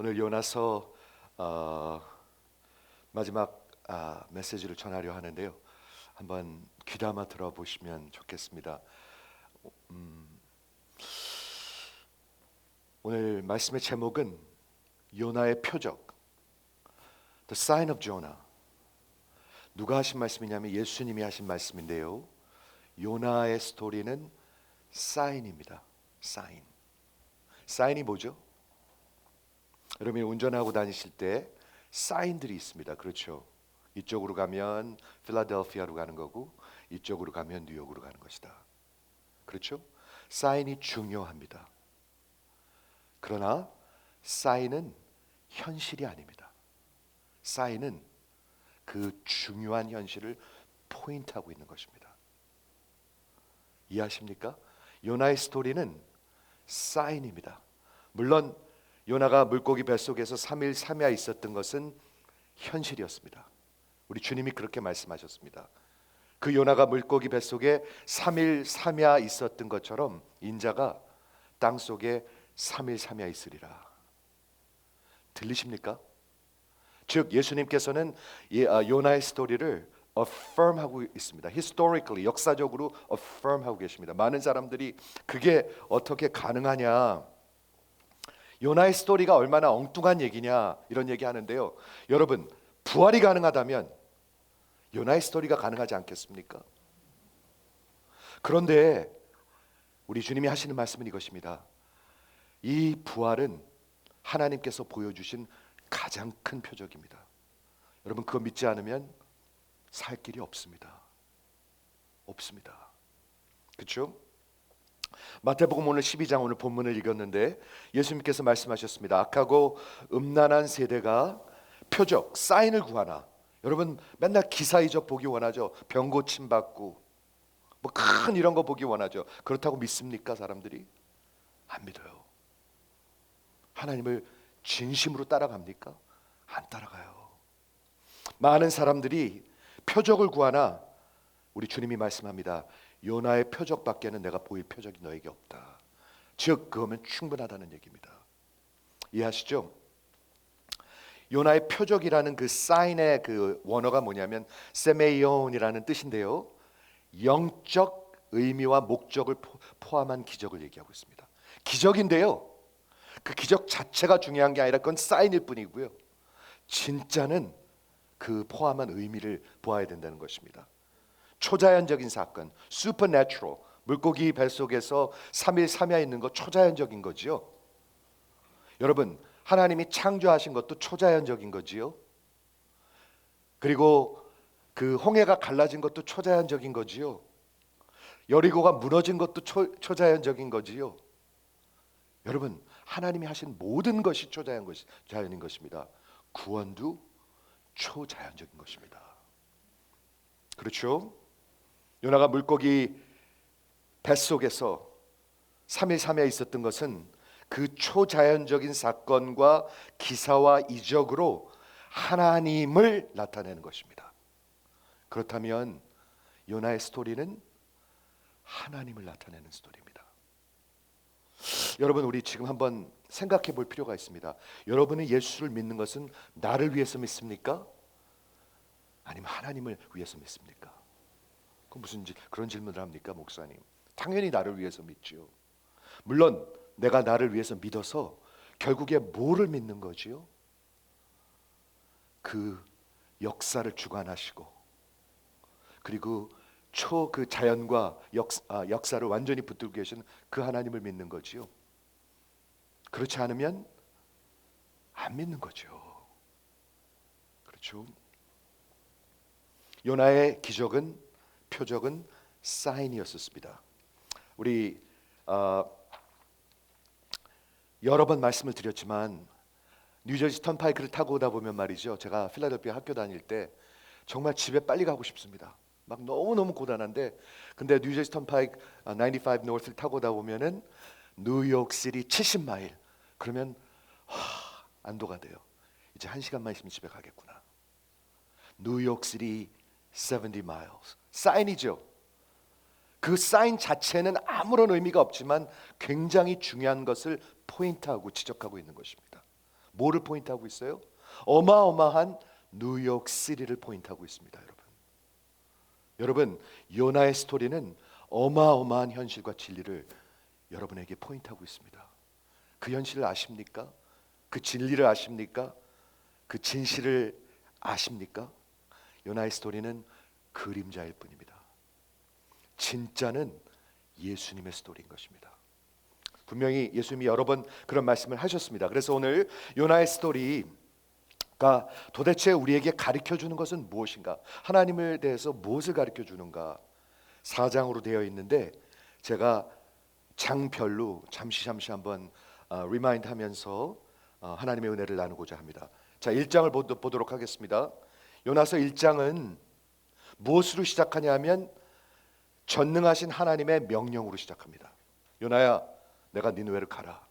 오늘 요나서 마지막 메시지를 전하려 하는데요. 한번 귀담아 들어보시면 좋겠습니다. 오늘 말씀의 제목은 요나의 표적, The Sign of Jonah. 누가 하신 말씀이냐면 예수님이 하신 말씀인데요. 요나의 스토리는 사인입니다. 사인. 사인이 뭐죠? 여러분이 운전하고 다니실 때 사인들이 있습니다. 그렇죠? 이쪽으로 가면 필라델피아로 가는 거고 이쪽으로 가면 뉴욕으로 가는 것이다. 그렇죠? 사인이 중요합니다. 그러나 사인은 현실이 아닙니다. 사인은 그 중요한 현실을 포인트하고 있는 것입니다. 이해하십니까? 요나의 스토리는 사인입니다. 물론 요나가 물고기 뱃속에서 3일 3야 있었던 것은 현실이었습니다. 우리 주님이 그렇게 말씀하셨습니다. 그 요나가 물고기 뱃속에 3일 3야 있었던 것처럼 인자가 땅속에 3일 3야 있으리라. 들리십니까? 즉 예수님께서는 요나의 스토리를 affirm하고 있습니다. historically, 역사적으로 affirm하고 계십니다. 많은 사람들이 그게 어떻게 가능하냐, 요나의 스토리가 얼마나 엉뚱한 얘기냐 이런 얘기 하는데요. 여러분, 부활이 가능하다면 요나의 스토리가 가능하지 않겠습니까? 그런데 우리 주님이 하시는 말씀은 이것입니다. 이 부활은 하나님께서 보여주신 가장 큰 표적입니다. 여러분, 그거 믿지 않으면 살 길이 없습니다. 없습니다. 그렇죠? 마태복음 오늘 12장 오늘 본문을 읽었는데 예수님께서 말씀하셨습니다. 악하고 음란한 세대가 표적, 사인을 구하나. 여러분 맨날 기사 이적 보기 원하죠. 병 고침 받고 뭐 큰 이런 거 보기 원하죠. 그렇다고 믿습니까? 사람들이 안 믿어요. 하나님을 진심으로 따라갑니까? 안 따라가요. 많은 사람들이 표적을 구하나 우리 주님이 말씀합니다. 요나의 표적밖에는 내가 보일 표적이 너에게 없다. 즉 그거면 충분하다는 얘기입니다. 이해하시죠? 요나의 표적이라는 그 사인의 그 원어가 뭐냐면 세메이온이라는 뜻인데요. 영적 의미와 목적을 포함한 기적을 얘기하고 있습니다. 기적인데요. 그 기적 자체가 중요한 게 아니라 그건 사인일 뿐이고요. 진짜는 그 포함한 의미를 보아야 된다는 것입니다. 초자연적인 사건, supernatural, 물고기 뱃속에서 3일 3야 있는 거 초자연적인 거지요. 여러분, 하나님이 창조하신 것도 초자연적인 거지요. 그리고 그 홍해가 갈라진 것도 초자연적인 거지요. 여리고가 무너진 것도 초자연적인 거지요. 여러분, 하나님이 하신 모든 것이 초자연인 것입니다. 구원도 초자연적인 것입니다. 그렇죠? 요나가 물고기 뱃속에서 3일 3야 있었던 것은 그 초자연적인 사건과 기사와 이적으로 하나님을 나타내는 것입니다. 그렇다면 요나의 스토리는 하나님을 나타내는 스토리입니다. 여러분, 우리 지금 한번 생각해 볼 필요가 있습니다. 여러분은 예수를 믿는 것은 나를 위해서 믿습니까? 아니면 하나님을 위해서 믿습니까? 그 무슨 그런 질문을 합니까, 목사님? 당연히 나를 위해서 믿지요. 물론 내가 나를 위해서 믿어서 결국에 뭐를 믿는 거지요? 그 역사를 주관하시고 그리고 그 자연과 역사를 완전히 붙들고 계신 그 하나님을 믿는 거지요. 그렇지 않으면 안 믿는 거죠. 그렇죠? 요나의 기적은, 표적은 사인이었습니다. 우리 여러 번 말씀을 드렸지만 뉴저지 턴파이크를 타고 오다 보면 말이죠, 제가 필라델피아 학교 다닐 때 정말 집에 빨리 가고 싶습니다. 막 너무너무 고단한데, 근데 뉴저지 턴파이크 95 노스를 타고 오다 보면은 뉴욕시티 70마일, 그러면 안도가 돼요. 이제 1시간만 있으면 집에 가겠구나. 뉴욕시티 70 miles. 사인이죠. 그 사인 자체는 아무런 의미가 없지만 굉장히 중요한 것을 포인트하고 지적하고 있는 것입니다. 뭐를 포인트하고 있어요? 어마어마한 뉴욕시티를 포인트하고 있습니다. 여러분, 요나의 스토리는 어마어마한 현실과 진리를 여러분에게 포인트하고 있습니다. 그 현실을 아십니까? 그 진리를 아십니까? 그 진실을 아십니까? 요나의 스토리는 그림자일 뿐입니다. 진짜는 예수님의 스토리인 것입니다. 분명히 예수님이 여러 번 그런 말씀을 하셨습니다. 그래서 오늘 요나의 스토리가 도대체 우리에게 가르쳐주는 것은 무엇인가? 하나님에 대해서 무엇을 가르쳐주는가? 4장으로 되어 있는데 제가 장별로 잠시 한번 리마인드 하면서 하나님의 은혜를 나누고자 합니다. 자, 1장을 보도록 하겠습니다. 요나서 1장은 무엇으로 시작하냐 하면 전능하신 하나님의 명령으로 시작합니다. 요나야, 내가 니느웨를 가라.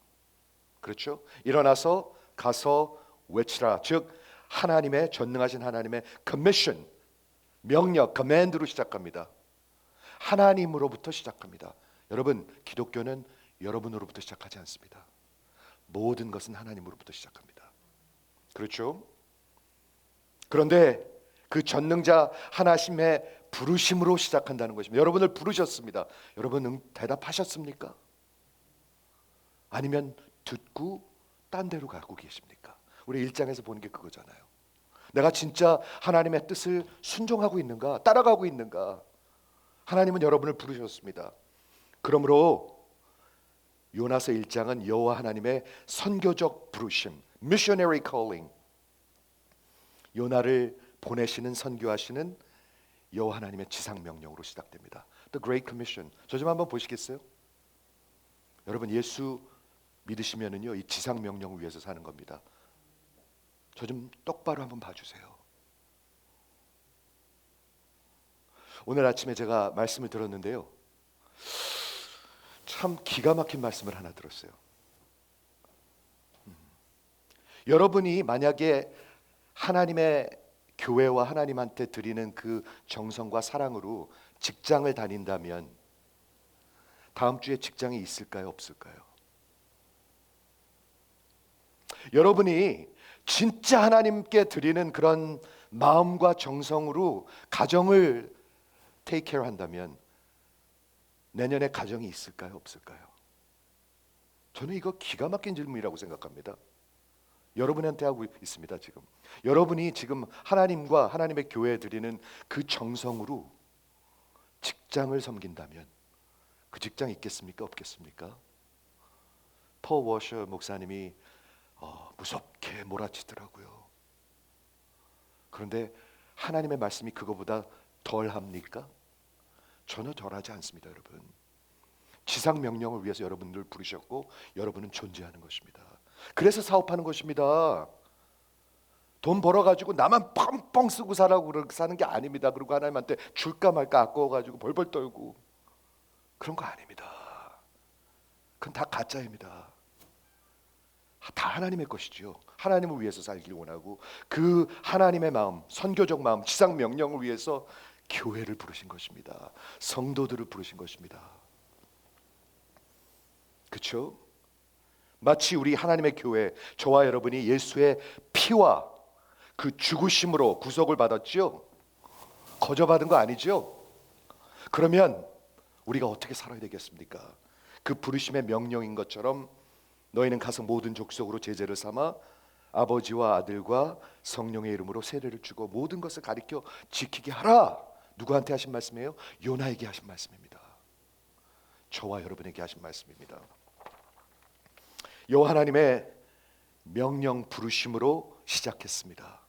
그렇죠? 일어나서 가서 외치라. 즉 하나님의 전능하신 하나님의 커미션, 명령, 커맨드로 시작합니다. 하나님으로부터 시작합니다. 여러분, 기독교는 여러분으로부터 시작하지 않습니다. 모든 것은 하나님으로부터 시작합니다. 그렇죠? 그런데 그 전능자 하나님의 부르심으로 시작한다는 것입니다. 여러분을 부르셨습니다. 여러분 대답하셨습니까? 아니면 듣고 딴 데로 가고 계십니까? 우리 1장에서 보는 게 그거잖아요. 내가 진짜 하나님의 뜻을 순종하고 있는가? 따라가고 있는가? 하나님은 여러분을 부르셨습니다. 그러므로 요나서 1장은 여호와 하나님의 선교적 부르심, missionary calling, 요나를 보내시는 선교하시는 여호와 하나님의 지상 명령으로 시작됩니다. The Great Commission. 저 좀 한번 보시겠어요? 여러분, 예수 믿으시면은요, 이 지상 명령을 위해서 사는 겁니다. 저 좀 똑바로 한번 봐주세요. 오늘 아침에 제가 말씀을 들었는데요, 참 기가 막힌 말씀을 하나 들었어요. 여러분이 만약에 하나님의 교회와 하나님한테 드리는 그 정성과 사랑으로 직장을 다닌다면 다음 주에 직장이 있을까요? 없을까요? 여러분이 진짜 하나님께 드리는 그런 마음과 정성으로 가정을 테이크 케어 한다면 내년에 가정이 있을까요? 없을까요? 저는 이거 기가 막힌 질문이라고 생각합니다. 여러분한테 하고 있습니다. 지금 여러분이 지금 하나님과 하나님의 교회에 드리는 그 정성으로 직장을 섬긴다면 그 직장 있겠습니까? 없겠습니까? 폴 워셔 목사님이 무섭게 몰아치더라고요. 그런데 하나님의 말씀이 그거보다 덜합니까? 전혀 덜하지 않습니다. 여러분, 지상 명령을 위해서 여러분들 부르셨고 여러분은 존재하는 것입니다. 그래서 사업하는 것입니다. 돈 벌어가지고 나만 뻥뻥 쓰고 사는 게 아닙니다. 그리고 하나님한테 줄까 말까 아까워가지고 벌벌 떨고 그런 거 아닙니다. 그건 다 가짜입니다. 다 하나님의 것이지요. 하나님을 위해서 살길 원하고 그 하나님의 마음, 선교적 마음, 지상 명령을 위해서 교회를 부르신 것입니다. 성도들을 부르신 것입니다. 그렇죠? 마치 우리 하나님의 교회, 저와 여러분이 예수의 피와 그 죽으심으로 구속을 받았죠. 거저받은 거 아니죠. 그러면 우리가 어떻게 살아야 되겠습니까? 그 부르심의 명령인 것처럼 너희는 가서 모든 족속으로 제자를 삼아 아버지와 아들과 성령의 이름으로 세례를 주고 모든 것을 가르쳐 지키게 하라. 누구한테 하신 말씀이에요? 요나에게 하신 말씀입니다. 저와 여러분에게 하신 말씀입니다. 여호와 하나님의 명령 부르심으로 시작했습니다.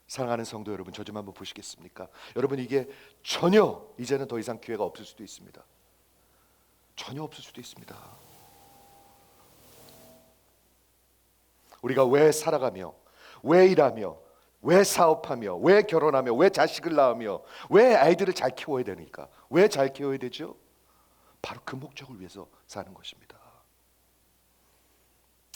사랑하는 성도 여러분, 저 좀 한번 보시겠습니까? 여러분, 이게 전혀 이제는 더 이상 기회가 없을 수도 있습니다. 전혀 없을 수도 있습니다. 우리가 왜 살아가며, 왜 일하며, 왜 사업하며, 왜 결혼하며, 왜 자식을 낳으며, 왜 아이들을 잘 키워야 되니까, 왜 잘 키워야 되죠? 바로 그 목적을 위해서 사는 것입니다.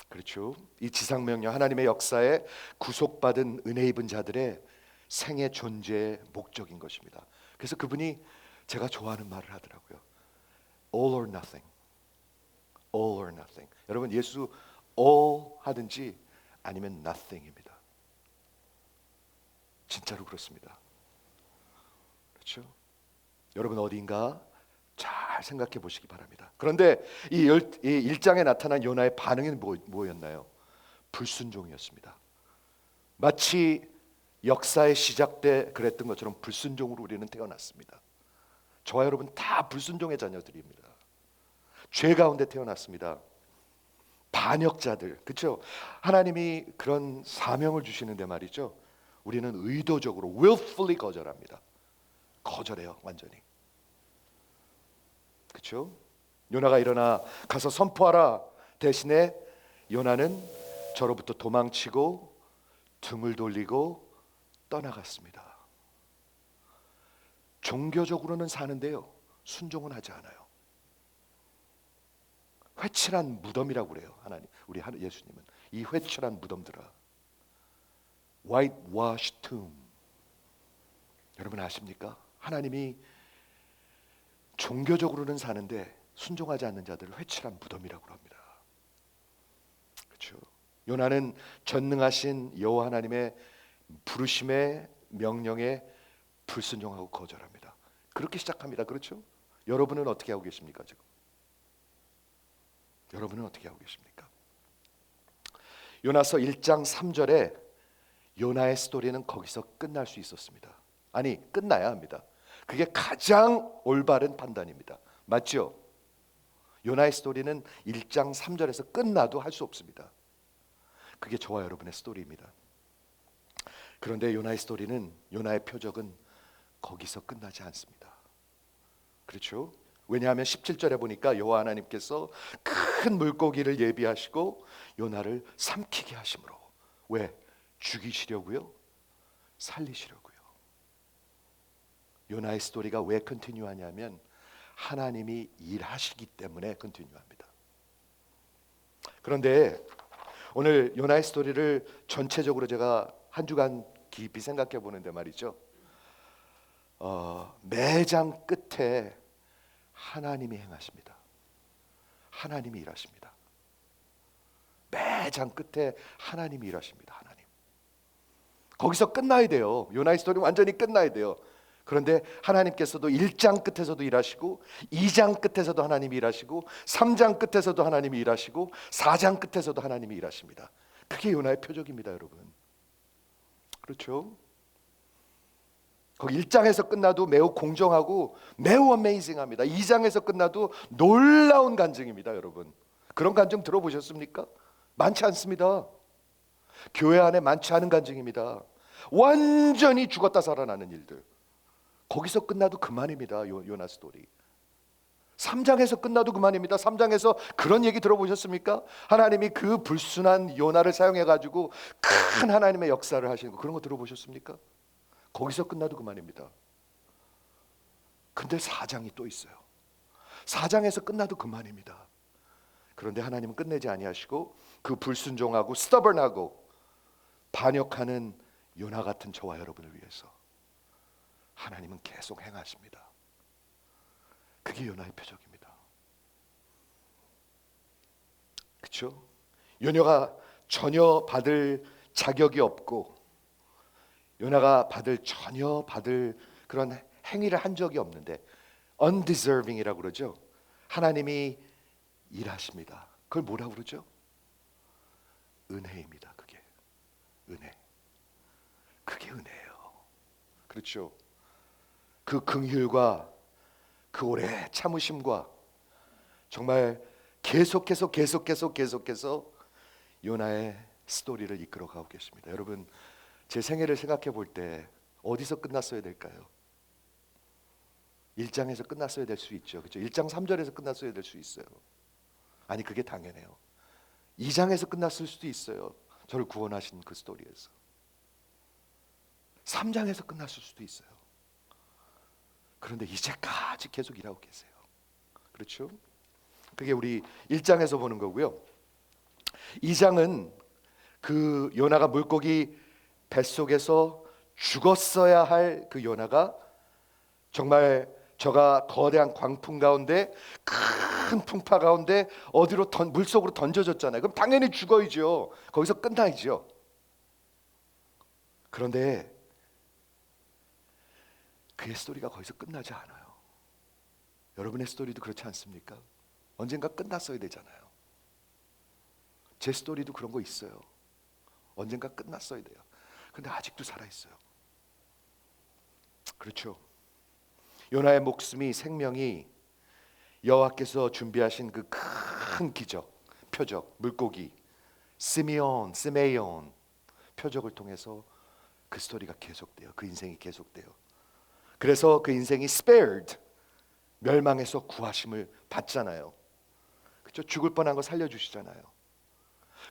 그렇죠? 이 지상명령, 하나님의 역사에 구속받은 은혜 입은 자들의 생애 존재의 목적인 것입니다. 그래서 그분이 제가 좋아하는 말을 하더라고요. All or nothing. All or nothing. 여러분, 예수 all 하든지 아니면 nothing입니다. 진짜로 그렇습니다. 그렇죠? 여러분 어디인가 잘 생각해 보시기 바랍니다. 그런데 이 1장에 나타난 요나의 반응은 뭐였나요? 불순종이었습니다. 마치 역사의 시작 때 그랬던 것처럼 불순종으로 우리는 태어났습니다. 저와 여러분 다 불순종의 자녀들입니다. 죄 가운데 태어났습니다. 반역자들, 그렇죠? 하나님이 그런 사명을 주시는데 말이죠. 우리는 의도적으로 willfully 거절합니다. 거절해요, 완전히. 그렇죠? 요나가 일어나 가서 선포하라. 대신에 요나는 저로부터 도망치고 등을 돌리고 떠나갔습니다. 종교적으로는 사는데요, 순종은 하지 않아요. 회칠한 무덤이라고 그래요. 하나님, 우리 예수님은 이 회칠한 무덤들아, whitewashed tomb. 여러분 아십니까? 하나님이 종교적으로는 사는데 순종하지 않는 자들을 회칠한 무덤이라고 합니다. 그렇죠? 요나는 전능하신 여호와 하나님의 부르심의 명령에 불순종하고 거절합니다. 그렇게 시작합니다. 그렇죠? 여러분은 어떻게 하고 계십니까 지금? 여러분은 어떻게 하고 계십니까? 요나서 1장 3절에 요나의 스토리는 거기서 끝날 수 있었습니다. 아니, 끝나야 합니다. 그게 가장 올바른 판단입니다. 맞죠? 요나의 스토리는 1장 3절에서 끝나도 할 수 없습니다. 그게 저와 여러분의 스토리입니다. 그런데 요나의 스토리는, 요나의 표적은 거기서 끝나지 않습니다. 그렇죠? 왜냐하면 17절에 보니까 여호와 하나님께서 큰 물고기를 예비하시고 요나를 삼키게 하심으로. 왜? 죽이시려고요? 살리시려고요. 요나의 스토리가 왜 컨티뉴하냐면 하나님이 일하시기 때문에 컨티뉴합니다. 그런데 오늘 요나의 스토리를 전체적으로 제가 한 주간 깊이 생각해 보는데 말이죠, 매장 끝에 하나님이 행하십니다. 하나님이 일하십니다. 매장 끝에 하나님이 일하십니다. 하나님. 거기서 끝나야 돼요. 요나의 스토리는 완전히 끝나야 돼요. 그런데 하나님께서도 1장 끝에서도 일하시고 2장 끝에서도 하나님이 일하시고 3장 끝에서도 하나님이 일하시고 4장 끝에서도 하나님이 일하십니다. 그게 요나의 표적입니다, 여러분. 그렇죠? 거기 1장에서 끝나도 매우 공정하고 매우 어메이징합니다. 2장에서 끝나도 놀라운 간증입니다, 여러분. 그런 간증 들어보셨습니까? 많지 않습니다. 교회 안에 많지 않은 간증입니다. 완전히 죽었다 살아나는 일들. 거기서 끝나도 그만입니다. 요나 스토리. 3장에서 끝나도 그만입니다. 3장에서 그런 얘기 들어보셨습니까? 하나님이 그 불순한 요나를 사용해가지고 큰 하나님의 역사를 하시는 거, 그런 거 들어보셨습니까? 거기서 끝나도 그만입니다. 근데 4장이 또 있어요. 4장에서 끝나도 그만입니다. 그런데 하나님은 끝내지 아니하시고 그 불순종하고 stubborn하고 반역하는 요나 같은 저와 여러분을 위해서 하나님은 계속 행하십니다. 그게 요나의 표적입니다. 그렇죠? 요나가 전혀 받을 자격이 없고 요나가 전혀 받을 그런 행위를 한 적이 없는데 undeserving이라고 그러죠. 하나님이 일하십니다. 그걸 뭐라고 그러죠? 은혜입니다. 그게 은혜. 그게 은혜예요. 그렇죠? 그 긍휼과 그 오래 참으심과 정말 계속해서 요나의 스토리를 이끌어가고 계십니다. 여러분, 제 생애를 생각해 볼 때 어디서 끝났어야 될까요? 1장에서 끝났어야 될 수 있죠. 그렇죠? 1장 3절에서 끝났어야 될 수 있어요. 아니, 그게 당연해요. 2장에서 끝났을 수도 있어요. 저를 구원하신 그 스토리에서. 3장에서 끝났을 수도 있어요. 그런데 이제까지 계속 일하고 계세요. 그렇죠? 그게 우리 1장에서 보는 거고요. 2장은 그 요나가 물고기 뱃속에서 죽었어야 할 그 요나가 정말 저가 거대한 광풍 가운데, 큰 풍파 가운데 어디로 물속으로 던져졌잖아요. 그럼 당연히 죽어야죠. 거기서 끝나야죠. 그런데 그의 스토리가 거기서 끝나지 않아요. 여러분의 스토리도 그렇지 않습니까? 언젠가 끝났어야 되잖아요. 제 스토리도 그런 거 있어요. 언젠가 끝났어야 돼요. 근데 아직도 살아있어요. 그렇죠. 요나의 목숨이, 생명이 여호와께서 준비하신 그 큰 기적, 표적, 물고기 시메온 표적을 통해서 그 스토리가 계속돼요. 그 인생이 계속돼요. 그래서 그 인생이 spared, 멸망에서 구하심을 받잖아요. 그렇죠? 죽을 뻔한 거 살려주시잖아요.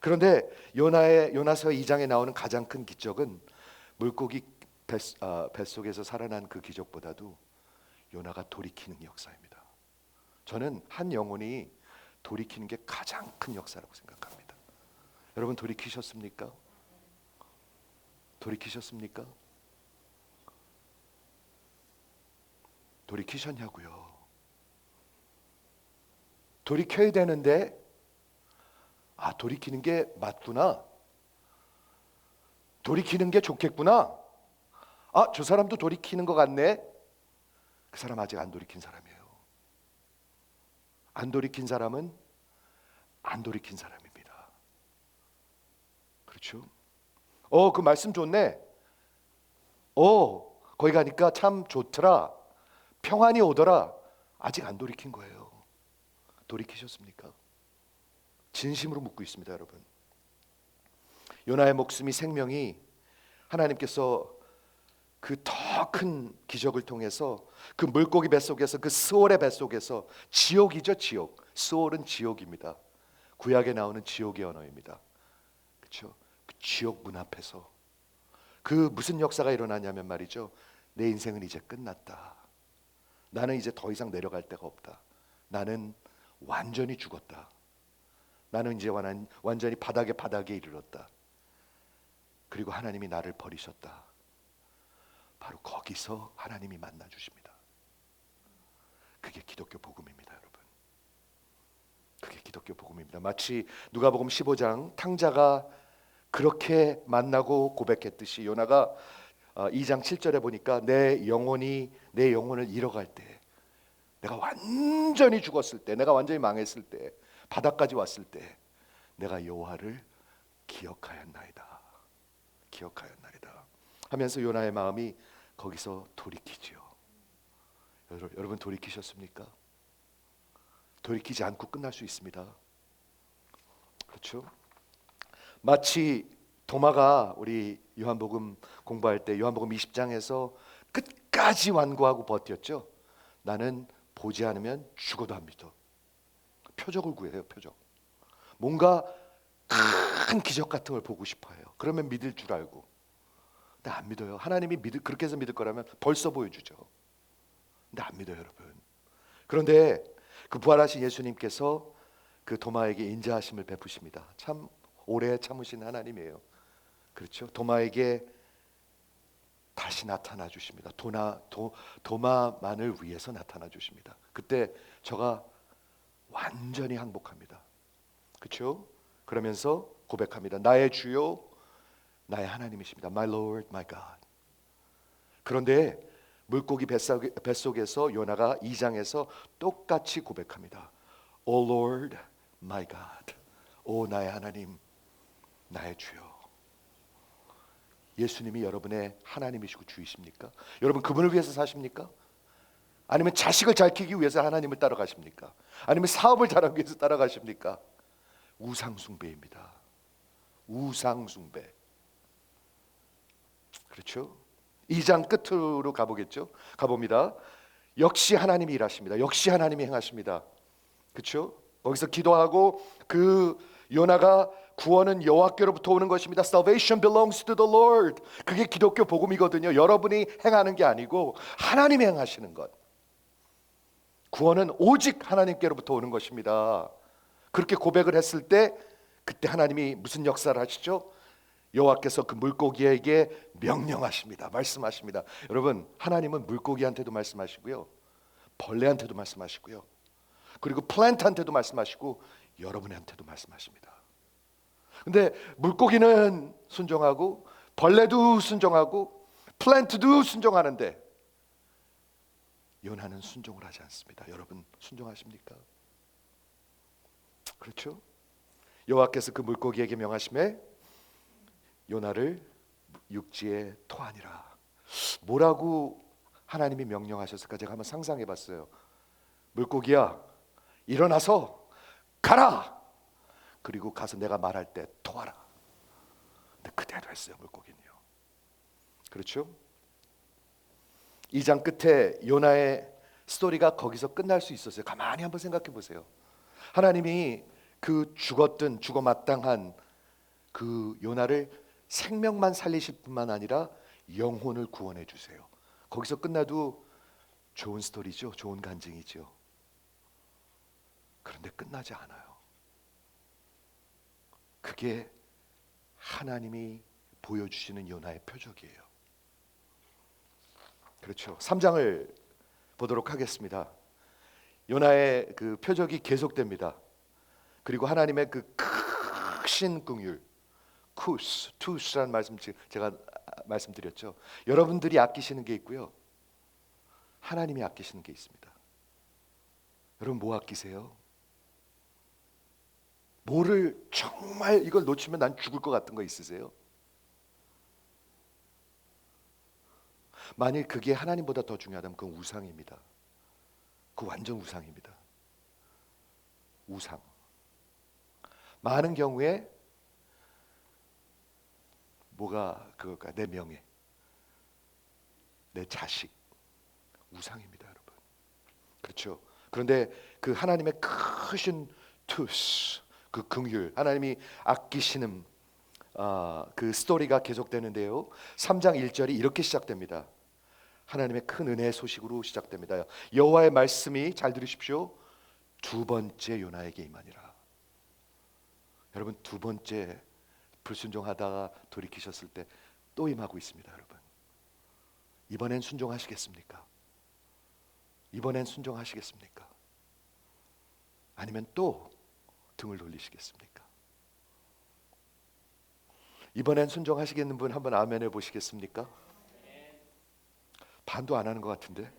그런데 요나서 2장에 나오는 가장 큰 기적은 물고기 뱃속에서 살아난 그 기적보다도 요나가 돌이키는 역사입니다. 저는 한 영혼이 돌이키는 게 가장 큰 역사라고 생각합니다. 여러분 돌이키셨습니까? 돌이키셨습니까? 돌이키셨냐고요? 돌이켜야 되는데 돌이키는 게 맞구나. 돌이키는 게 좋겠구나. 저 사람도 돌이키는 것 같네. 그 사람 아직 안 돌이킨 사람이에요. 안 돌이킨 사람은 안 돌이킨 사람입니다. 그렇죠? 그 말씀 좋네. 거기 가니까 참 좋더라. 평안이 오더라. 아직 안 돌이킨 거예요. 돌이키셨습니까? 진심으로 묻고 있습니다, 여러분. 요나의 목숨이, 생명이 하나님께서 그 더 큰 기적을 통해서 그 물고기 뱃속에서, 그 스올의 뱃속에서, 지옥이죠, 지옥. 스올은 지옥입니다. 구약에 나오는 지옥의 언어입니다. 그렇죠? 그 지옥 문 앞에서 그 무슨 역사가 일어나냐면 말이죠. 내 인생은 이제 끝났다. 나는 이제 더 이상 내려갈 데가 없다. 나는 완전히 죽었다. 나는 이제 완전히 바닥에 이르렀다. 그리고 하나님이 나를 버리셨다. 바로 거기서 하나님이 만나 주십니다. 그게 기독교 복음입니다, 여러분. 그게 기독교 복음입니다. 마치 누가복음 15장 탕자가 그렇게 만나고 고백했듯이 요나가 2장 7절에 보니까 내 영혼을 잃어갈 때, 내가 완전히 죽었을 때, 내가 완전히 망했을 때, 바닥까지 왔을 때 내가 여호와를 기억하였나이다 하면서 요나의 마음이 거기서 돌이키지요. 여러분 돌이키셨습니까? 돌이키지 않고 끝날 수 있습니다. 그렇죠? 마치 도마가 우리 요한복음 공부할 때 요한복음 20장에서 끝까지 완고하고 버텼죠. 나는 보지 않으면 죽어도 안 믿어. 표적을 구해요. 표적. 뭔가 큰 기적 같은 걸 보고 싶어요. 그러면 믿을 줄 알고. 근데 안 믿어요. 하나님이 그렇게 해서 믿을 거라면 벌써 보여주죠. 근데 안 믿어요, 여러분. 그런데 그 부활하신 예수님께서 그 도마에게 인자하심을 베푸십니다. 참 오래 참으신 하나님이에요. 그렇죠? 도마에게 다시 나타나 주십니다. 도마만을 위해서 나타나 주십니다. 그때 저가 완전히 항복합니다. 그렇죠? 그러면서 고백합니다. 나의 주요, 나의 하나님이십니다. My Lord, my God. 그런데 물고기 뱃속에서 요나가 2장에서 똑같이 고백합니다. O Lord, my God. 오 나의 하나님, 나의 주요. 예수님이 여러분의 하나님이시고 주이십니까? 여러분 그분을 위해서 사십니까? 아니면 자식을 잘 키우기 위해서 하나님을 따라가십니까? 아니면 사업을 잘하기 위해서 따라가십니까? 우상숭배입니다. 우상숭배. 그렇죠? 2장 끝으로 가보겠죠? 가봅니다. 역시 하나님이 일하십니다. 역시 하나님이 행하십니다. 그렇죠? 거기서 기도하고 그 요나가 구원은 여호와께로부터 오는 것입니다. Salvation belongs to the Lord. 그게 기독교 복음이거든요. 여러분이 행하는 게 아니고 하나님이 행하시는 것. 구원은 오직 하나님께로부터 오는 것입니다. 그렇게 고백을 했을 때 그때 하나님이 무슨 역사를 하시죠? 여호와께서 그 물고기에게 명령하십니다. 말씀하십니다. 여러분 하나님은 물고기한테도 말씀하시고요. 벌레한테도 말씀하시고요. 그리고 플랜트한테도 말씀하시고 여러분한테도 말씀하십니다. 근데 물고기는 순종하고 벌레도 순종하고 플랜트도 순종하는데 요나는 순종을 하지 않습니다. 여러분 순종하십니까? 그렇죠? 여호와께서 그 물고기에게 명하심에 요나를 육지에 토하니라. 뭐라고 하나님이 명령하셨을까? 제가 한번 상상해 봤어요. 물고기야, 일어나서 가라. 그리고 가서 내가 말할 때 토하라. 근데 그대로 했어요, 물고기는요. 그렇죠? 2장 끝에 요나의 스토리가 거기서 끝날 수 있었어요. 가만히 한번 생각해 보세요. 하나님이 그 죽었든 죽어 마땅한 그 요나를 생명만 살리실 뿐만 아니라 영혼을 구원해 주세요. 거기서 끝나도 좋은 스토리죠. 좋은 간증이죠. 그런데 끝나지 않아요. 그게 하나님이 보여주시는 요나의 표적이에요. 그렇죠. 3장을 보도록 하겠습니다. 요나의 그 표적이 계속됩니다. 그리고 하나님의 그 크신 긍휼, 투스라는 말씀 제가 말씀드렸죠. 여러분들이 아끼시는 게 있고요, 하나님이 아끼시는 게 있습니다. 여러분 뭐 아끼세요? 뭐를 정말 이걸 놓치면 난 죽을 것 같은 거 있으세요? 만일 그게 하나님보다 더 중요하다면 그건 우상입니다. 그 완전 우상입니다. 우상. 많은 경우에 뭐가 그걸까? 내 명예, 내 자식, 우상입니다, 여러분. 그렇죠? 그런데 그 하나님의 크신 투스, 그 긍휼, 하나님이 아끼시는 그 스토리가 계속되는데요. 3장 1절이 이렇게 시작됩니다. 하나님의 큰 은혜의 소식으로 시작됩니다. 여호와의 말씀이, 잘 들으십시오, 두 번째 요나에게 임하니라. 여러분 두 번째 불순종하다가 돌이키셨을 때 또 임하고 있습니다. 여러분 이번엔 순종하시겠습니까? 이번엔 순종하시겠습니까? 아니면 또 등을 돌리시겠습니까? 이번엔 순종하시겠는 분 한번 아멘 해보시겠습니까? 반도 안 하는 것 같은데.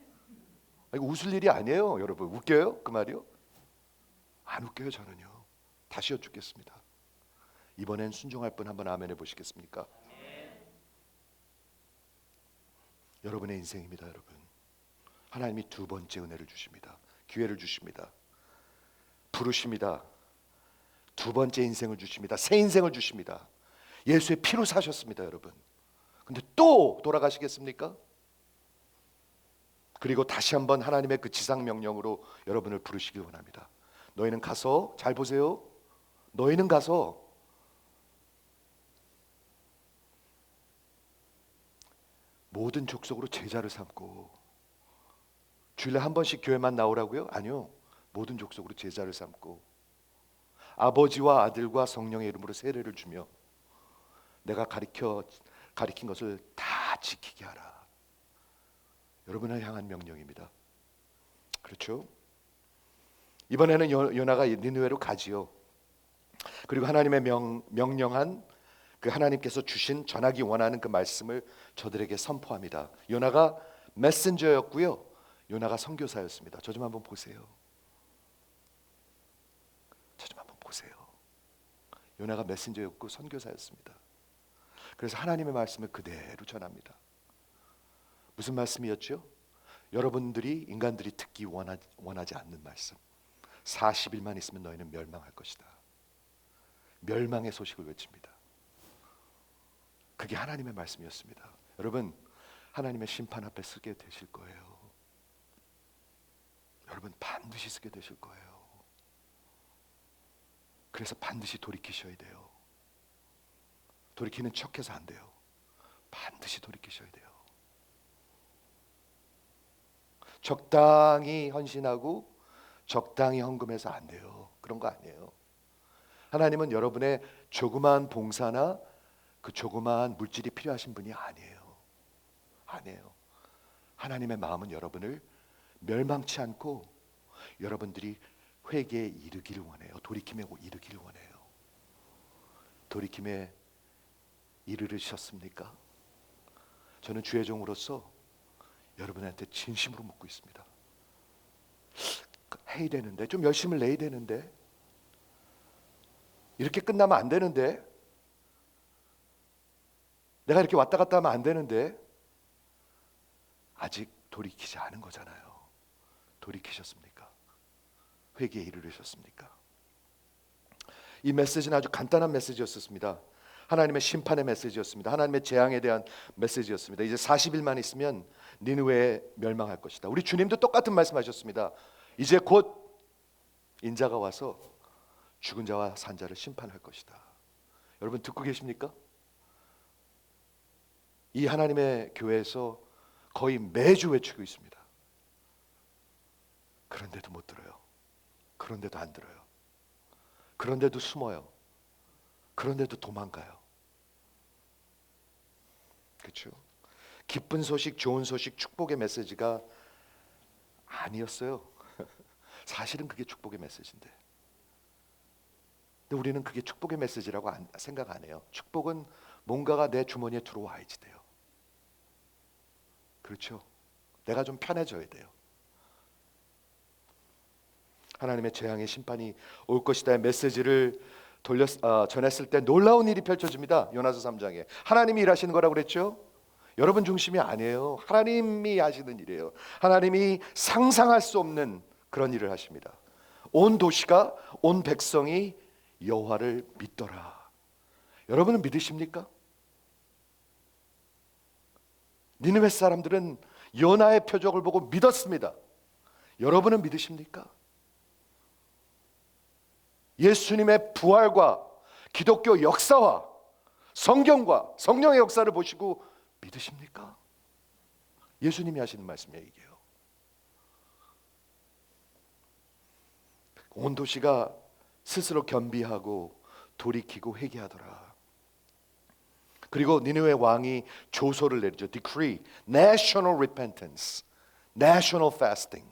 이거 웃을 일이 아니에요. 여러분 웃겨요? 그 말이요? 안 웃겨요. 저는요. 다시 여쭙겠습니다. 이번엔 순종할 분 한번 아멘 해보시겠습니까? 여러분의 인생입니다. 여러분 하나님이 두 번째 은혜를 주십니다. 기회를 주십니다. 부르십니다. 두 번째 인생을 주십니다. 새 인생을 주십니다. 예수의 피로 사셨습니다. 여러분 근데 또 돌아가시겠습니까? 그리고 다시 한번 하나님의 그 지상 명령으로 여러분을 부르시기 원합니다. 너희는 가서, 잘 보세요, 너희는 가서 모든 족속으로 제자를 삼고. 주일에 한 번씩 교회만 나오라고요? 아니요, 모든 족속으로 제자를 삼고 아버지와 아들과 성령의 이름으로 세례를 주며 내가 가리킨 것을 다 지키게 하라. 여러분을 향한 명령입니다. 그렇죠? 이번에는 요나가 니느웨로 가지요. 그리고 하나님의 명령한 그 하나님께서 주신 전하기 원하는 그 말씀을 저들에게 선포합니다. 요나가 메신저였고요, 요나가 선교사였습니다. 저 좀 한번 보세요. 저 좀 한번 보세요. 요나가 메신저였고 선교사였습니다. 그래서 하나님의 말씀을 그대로 전합니다. 무슨 말씀이었죠? 여러분들이, 인간들이 듣기 원하지 않는 말씀. 40일만 있으면 너희는 멸망할 것이다. 멸망의 소식을 외칩니다. 그게 하나님의 말씀이었습니다. 여러분 하나님의 심판 앞에 서게 되실 거예요. 여러분 반드시 서게 되실 거예요. 그래서 반드시 돌이키셔야 돼요. 돌이키는 척해서 안 돼요. 반드시 돌이키셔야 돼요. 적당히 헌신하고 적당히 헌금해서 안 돼요. 그런 거 아니에요. 하나님은 여러분의 조그마한 봉사나 그 조그마한 물질이 필요하신 분이 아니에요. 아니에요. 하나님의 마음은 여러분을 멸망치 않고 여러분들이 회개에 이르기를 원해요. 돌이킴에 이르기를 원해요. 돌이킴에 이르르셨습니까? 저는 주의 종으로서 여러분한테 진심으로 묻고 있습니다. 해야 되는데, 좀 열심을 내야 되는데, 이렇게 끝나면 안 되는데, 내가 이렇게 왔다 갔다 하면 안 되는데, 아직 돌이키지 않은 거잖아요. 돌이키셨습니까? 회개에 이르르셨습니까? 이 메시지는 아주 간단한 메시지였습니다. 하나님의 심판의 메시지였습니다. 하나님의 재앙에 대한 메시지였습니다. 이제 40일만 있으면 니느웨에 멸망할 것이다. 우리 주님도 똑같은 말씀하셨습니다. 이제 곧 인자가 와서 죽은 자와 산 자를 심판할 것이다. 여러분 듣고 계십니까? 이 하나님의 교회에서 거의 매주 외치고 있습니다. 그런데도 못 들어요. 그런데도 안 들어요. 그런데도 숨어요. 그런데도 도망가요. 그렇죠? 기쁜 소식, 좋은 소식, 축복의 메시지가 아니었어요. 사실은 그게 축복의 메시지인데, 근데 우리는 그게 축복의 메시지라고 생각 안 해요. 축복은 뭔가가 내 주머니에 들어와야지 돼요. 그렇죠? 내가 좀 편해져야 돼요. 하나님의 재앙의 심판이 올 것이다의 메시지를 전했을 때 놀라운 일이 펼쳐집니다. 요나서 3장에 하나님이 일하시는 거라고 그랬죠. 여러분 중심이 아니에요. 하나님이 하시는 일이에요. 하나님이 상상할 수 없는 그런 일을 하십니다. 온 도시가, 온 백성이 여호와를 믿더라. 여러분은 믿으십니까? 니느웨 사람들은 요나의 표적을 보고 믿었습니다. 여러분은 믿으십니까? 예수님의 부활과 기독교 역사와 성경과 성령의 역사를 보시고 믿으십니까? 예수님이 하시는 말씀이에요. 이게요. 온 도시가 스스로 겸비하고 돌이키고 회개하더라. 그리고 니느웨 왕이 조서를 내리죠. Decree, National Repentance, National Fasting.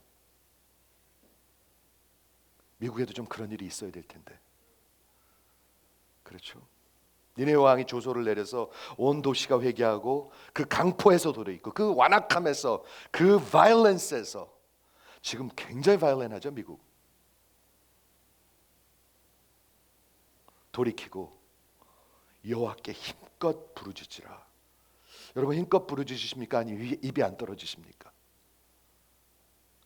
미국에도 좀 그런 일이 있어야 될 텐데. 그렇죠? 니느웨 왕이 조서를 내려서 온 도시가 회개하고 그 강포에서 돌이키고 그 완악함에서 그 바이올런스에서, 지금 굉장히 바이올런하죠 미국. 돌이키고 여호와께 힘껏 부르짖으라. 여러분 힘껏 부르짖으십니까? 아니 입이 안 떨어지십니까?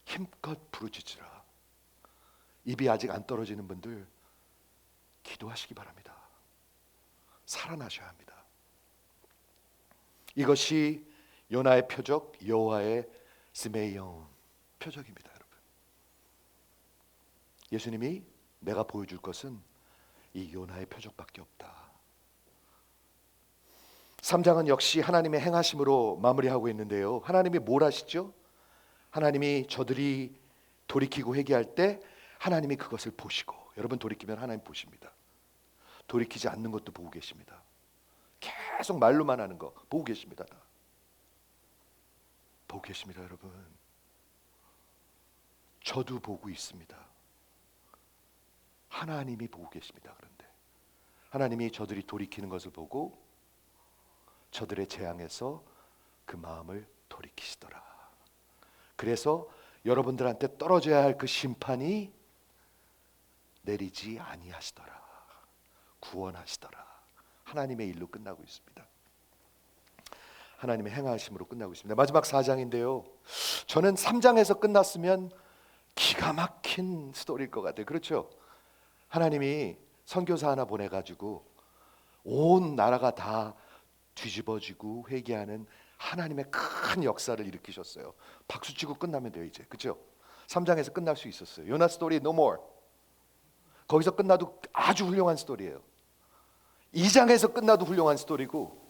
힘껏 부르짖으라. 입이 아직 안 떨어지는 분들 기도하시기 바랍니다. 살아나셔야 합니다. 이것이 요나의 표적, 여호와의 스메이온 표적입니다. 여러분, 예수님이 내가 보여줄 것은 이 요나의 표적밖에 없다. 3장은 역시 하나님의 행하심으로 마무리하고 있는데요. 하나님이 뭘 하시죠? 하나님이 저들이 돌이키고 회개할 때 하나님이 그것을 보시고, 여러분 돌이키면 하나님 보십니다. 돌이키지 않는 것도 보고 계십니다. 계속 말로만 하는 거 보고 계십니다. 보고 계십니다. 여러분, 저도 보고 있습니다. 하나님이 보고 계십니다. 그런데 하나님이 저들이 돌이키는 것을 보고 저들의 재앙에서 그 마음을 돌이키시더라. 그래서 여러분들한테 떨어져야 할 그 심판이 내리지 아니하시더라. 구원하시더라. 하나님의 일로 끝나고 있습니다. 하나님의 행하심으로 끝나고 있습니다. 마지막 4장인데요. 저는 3장에서 끝났으면 기가 막힌 스토리일 것 같아요. 그렇죠? 하나님이 선교사 하나 보내가지고 온 나라가 다 뒤집어지고 회개하는 하나님의 큰 역사를 일으키셨어요. 박수치고 끝나면 돼요 이제. 그렇죠? 3장에서 끝날 수 있었어요. 요나 스토리 no more. 거기서 끝나도 아주 훌륭한 스토리예요. 2장에서 끝나도 훌륭한 스토리고,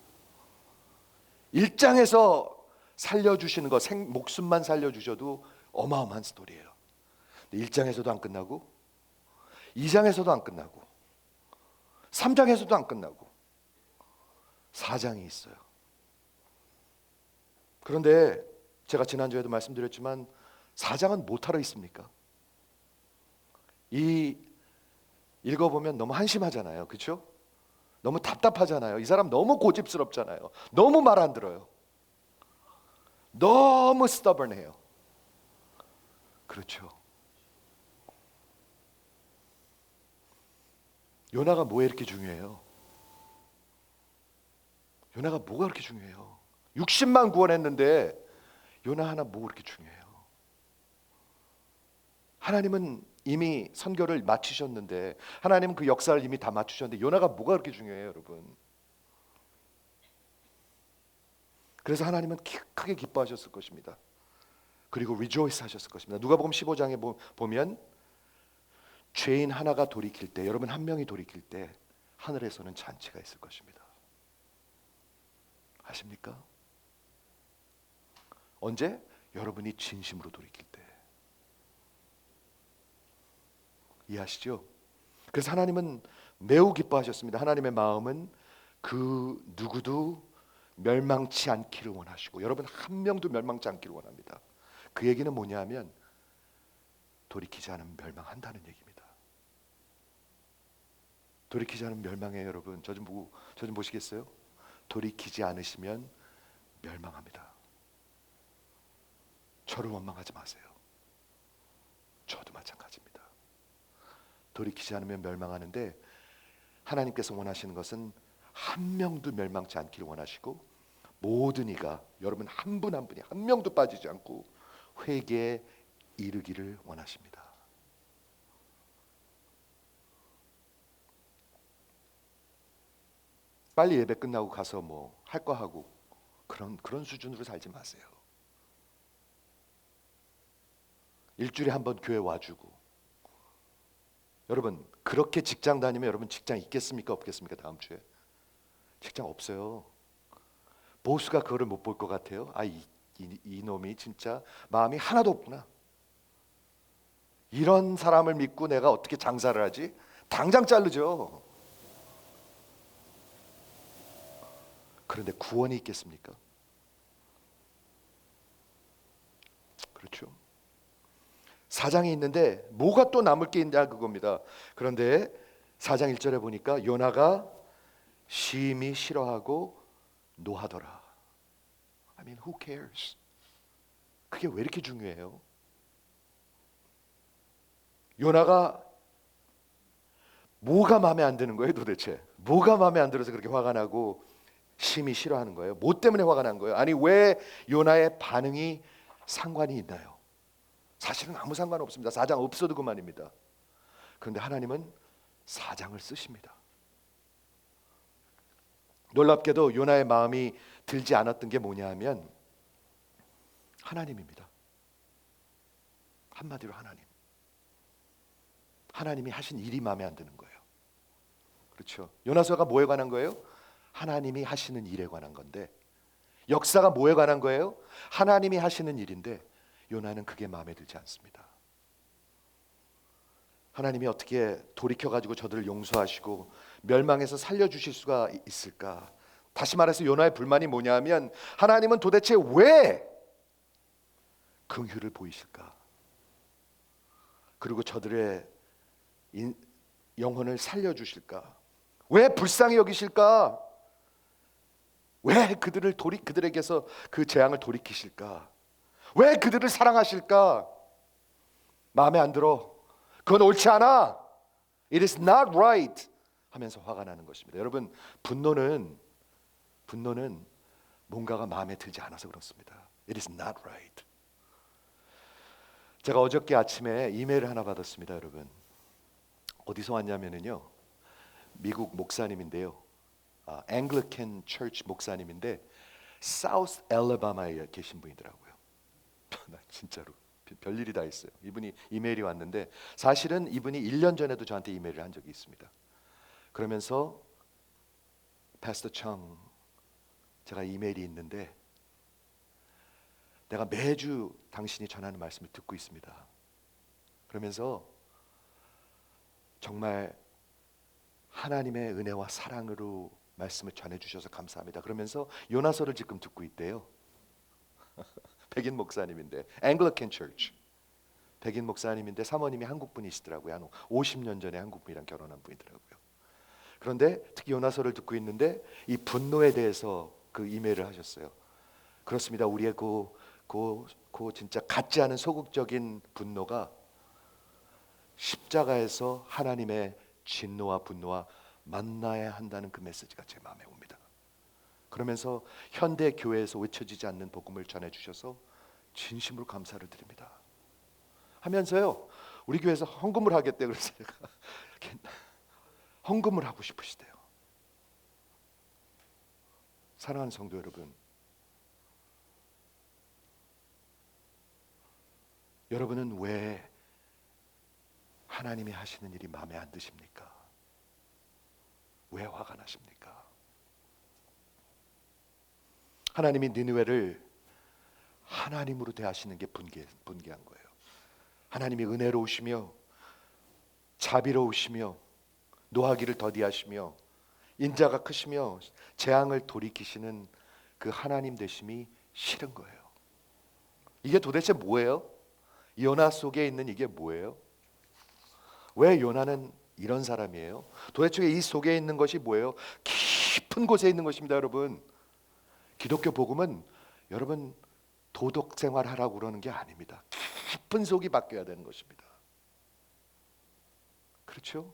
1장에서 살려주시는 거, 목숨만 살려주셔도 어마어마한 스토리예요. 1장에서도 안 끝나고 2장에서도 안 끝나고 3장에서도 안 끝나고 4장이 있어요. 그런데 제가 지난주에도 말씀드렸지만 사장은 못하러 있습니까? 이 읽어보면 너무 한심하잖아요. 그렇죠? 너무 답답하잖아요. 이 사람 너무 고집스럽잖아요. 너무 말 안 들어요. 너무 stubborn해요. 그렇죠. 요나가 뭐에 이렇게 중요해요? 요나가 뭐가 그렇게 중요해요? 60만 구원했는데 요나 하나 뭐 그렇게 중요해요? 하나님은 이미 선교를 마치셨는데, 하나님은 그 역사를 이미 다 맞추셨는데 요나가 뭐가 그렇게 중요해요, 여러분? 그래서 하나님은 크게 기뻐하셨을 것입니다. 그리고 rejoice 하셨을 것입니다. 누가복음 15장에 보면 죄인 하나가 돌이킬 때, 여러분 한 명이 돌이킬 때 하늘에서는 잔치가 있을 것입니다. 아십니까? 언제? 여러분이 진심으로 돌이킬 때. 이해하시죠? 그래서 하나님은 매우 기뻐하셨습니다. 하나님의 마음은 그 누구도 멸망치 않기를 원하시고, 여러분 한 명도 멸망치 않기를 원합니다. 그 얘기는 뭐냐면 돌이키지 않으면 멸망한다는 얘기입니다. 돌이키지 않으면 멸망해요, 여러분. 저 좀 보시겠어요? 돌이키지 않으시면 멸망합니다. 저를 원망하지 마세요. 저도 마찬가지입니다. 돌이키지 않으면 멸망하는데, 하나님께서 원하시는 것은 한 명도 멸망치 않기를 원하시고, 모든 이가, 여러분 한 분 한 분이 한 명도 빠지지 않고 회개에 이르기를 원하십니다. 빨리 예배 끝나고 가서 뭐 할 거 하고 그런 수준으로 살지 마세요. 일주일에 한 번 교회 와주고. 여러분 그렇게 직장 다니면 여러분 직장 있겠습니까, 없겠습니까? 다음 주에 직장 없어요. 보스가 그거를 못 볼 것 같아요. 이놈이 진짜 마음이 하나도 없구나. 이런 사람을 믿고 내가 어떻게 장사를 하지? 당장 자르죠. 그런데 구원이 있겠습니까? 그렇죠. 사장이 있는데 뭐가 또 남을 게 있냐, 그겁니다. 그런데 4장 1절에 보니까 요나가 심히 싫어하고 노하더라. I mean, who cares? 그게 왜 이렇게 중요해요? 요나가 뭐가 마음에 안 드는 거예요, 도대체? 뭐가 마음에 안 들어서 그렇게 화가 나고 심히 싫어하는 거예요? 뭐 때문에 화가 난 거예요? 아니, 왜 요나의 반응이 상관이 있나요? 사실은 아무 상관 없습니다. 4장 없어도 그만입니다. 그런데 하나님은 4장을 쓰십니다. 놀랍게도 요나의 마음이 들지 않았던 게 뭐냐 하면 하나님입니다. 한마디로 하나님이 하신 일이 마음에 안 드는 거예요. 그렇죠. 요나서가 뭐에 관한 거예요? 하나님이 하시는 일에 관한 건데, 역사가 뭐에 관한 거예요? 하나님이 하시는 일인데 요나는 그게 마음에 들지 않습니다. 하나님이 어떻게 돌이켜가지고 저들을 용서하시고 멸망에서 살려주실 수가 있을까? 다시 말해서 요나의 불만이 뭐냐면, 하나님은 도대체 왜 긍휼을 보이실까? 그리고 저들의 영혼을 살려주실까? 왜 불쌍히 여기실까? 왜 그들에게서 그 재앙을 돌이키실까? 왜 그들을 사랑하실까? 마음에 안 들어. 그건 옳지 않아. It is not right. 하면서 화가 나는 것입니다. 여러분, 분노는 뭔가가 마음에 들지 않아서 그렇습니다. It is not right. 제가 어저께 아침에 이메일을 하나 받았습니다, 여러분. 어디서 왔냐면요, 미국 목사님인데요, 앵글리칸 처치 목사님인데 사우스 엘레바마에 계신 분이더라고요. 나 진짜로 별일이 다 있어요. 이분이 이메일이 왔는데, 사실은 이분이 1년 전에도 저한테 이메일을 한 적이 있습니다. 그러면서 패스터 청, 제가 이메일이 있는데 내가 매주 당신이 전하는 말씀을 듣고 있습니다. 그러면서 정말 하나님의 은혜와 사랑으로 말씀을 전해주셔서 감사합니다. 그러면서 요나서를 지금 듣고 있대요. 백인 목사님인데 앵글리칸 처치. 백인 목사님인데 사모님이 한국 분이시더라고요. 한 50년 전에 한국 분이랑 결혼한 분이더라고요. 그런데 특히 요나서를 듣고 있는데 이 분노에 대해서 그 이메일을 하셨어요. 그렇습니다. 우리의 그 진짜 같지 않은 소극적인 분노가 십자가에서 하나님의 진노와 분노와 만나야 한다는 그 메시지가 제 마음에 옵니다. 그러면서 현대 교회에서 외쳐지지 않는 복음을 전해 주셔서 진심으로 감사를 드립니다. 하면서요, 우리 교회에서 헌금을 하겠대. 그래서 제가 헌금을 하고 싶으시대요. 사랑하는 성도 여러분, 여러분은 왜 하나님이 하시는 일이 마음에 안 드십니까? 왜 화가 나십니까? 하나님이 니느웨를 하나님으로 대하시는 게 분개한 거예요. 하나님이 은혜로우시며 자비로우시며 노하기를 더디하시며 인자가 크시며 재앙을 돌이키시는 그 하나님 되심이 싫은 거예요. 이게 도대체 뭐예요? 요나 속에 있는 이게 뭐예요? 왜 요나는 이런 사람이에요? 도대체 이 속에 있는 것이 뭐예요? 깊은 곳에 있는 것입니다, 여러분. 기독교 복음은 여러분 도덕 생활하라고 그러는 게 아닙니다. 깊은 속이 바뀌어야 되는 것입니다. 그렇죠?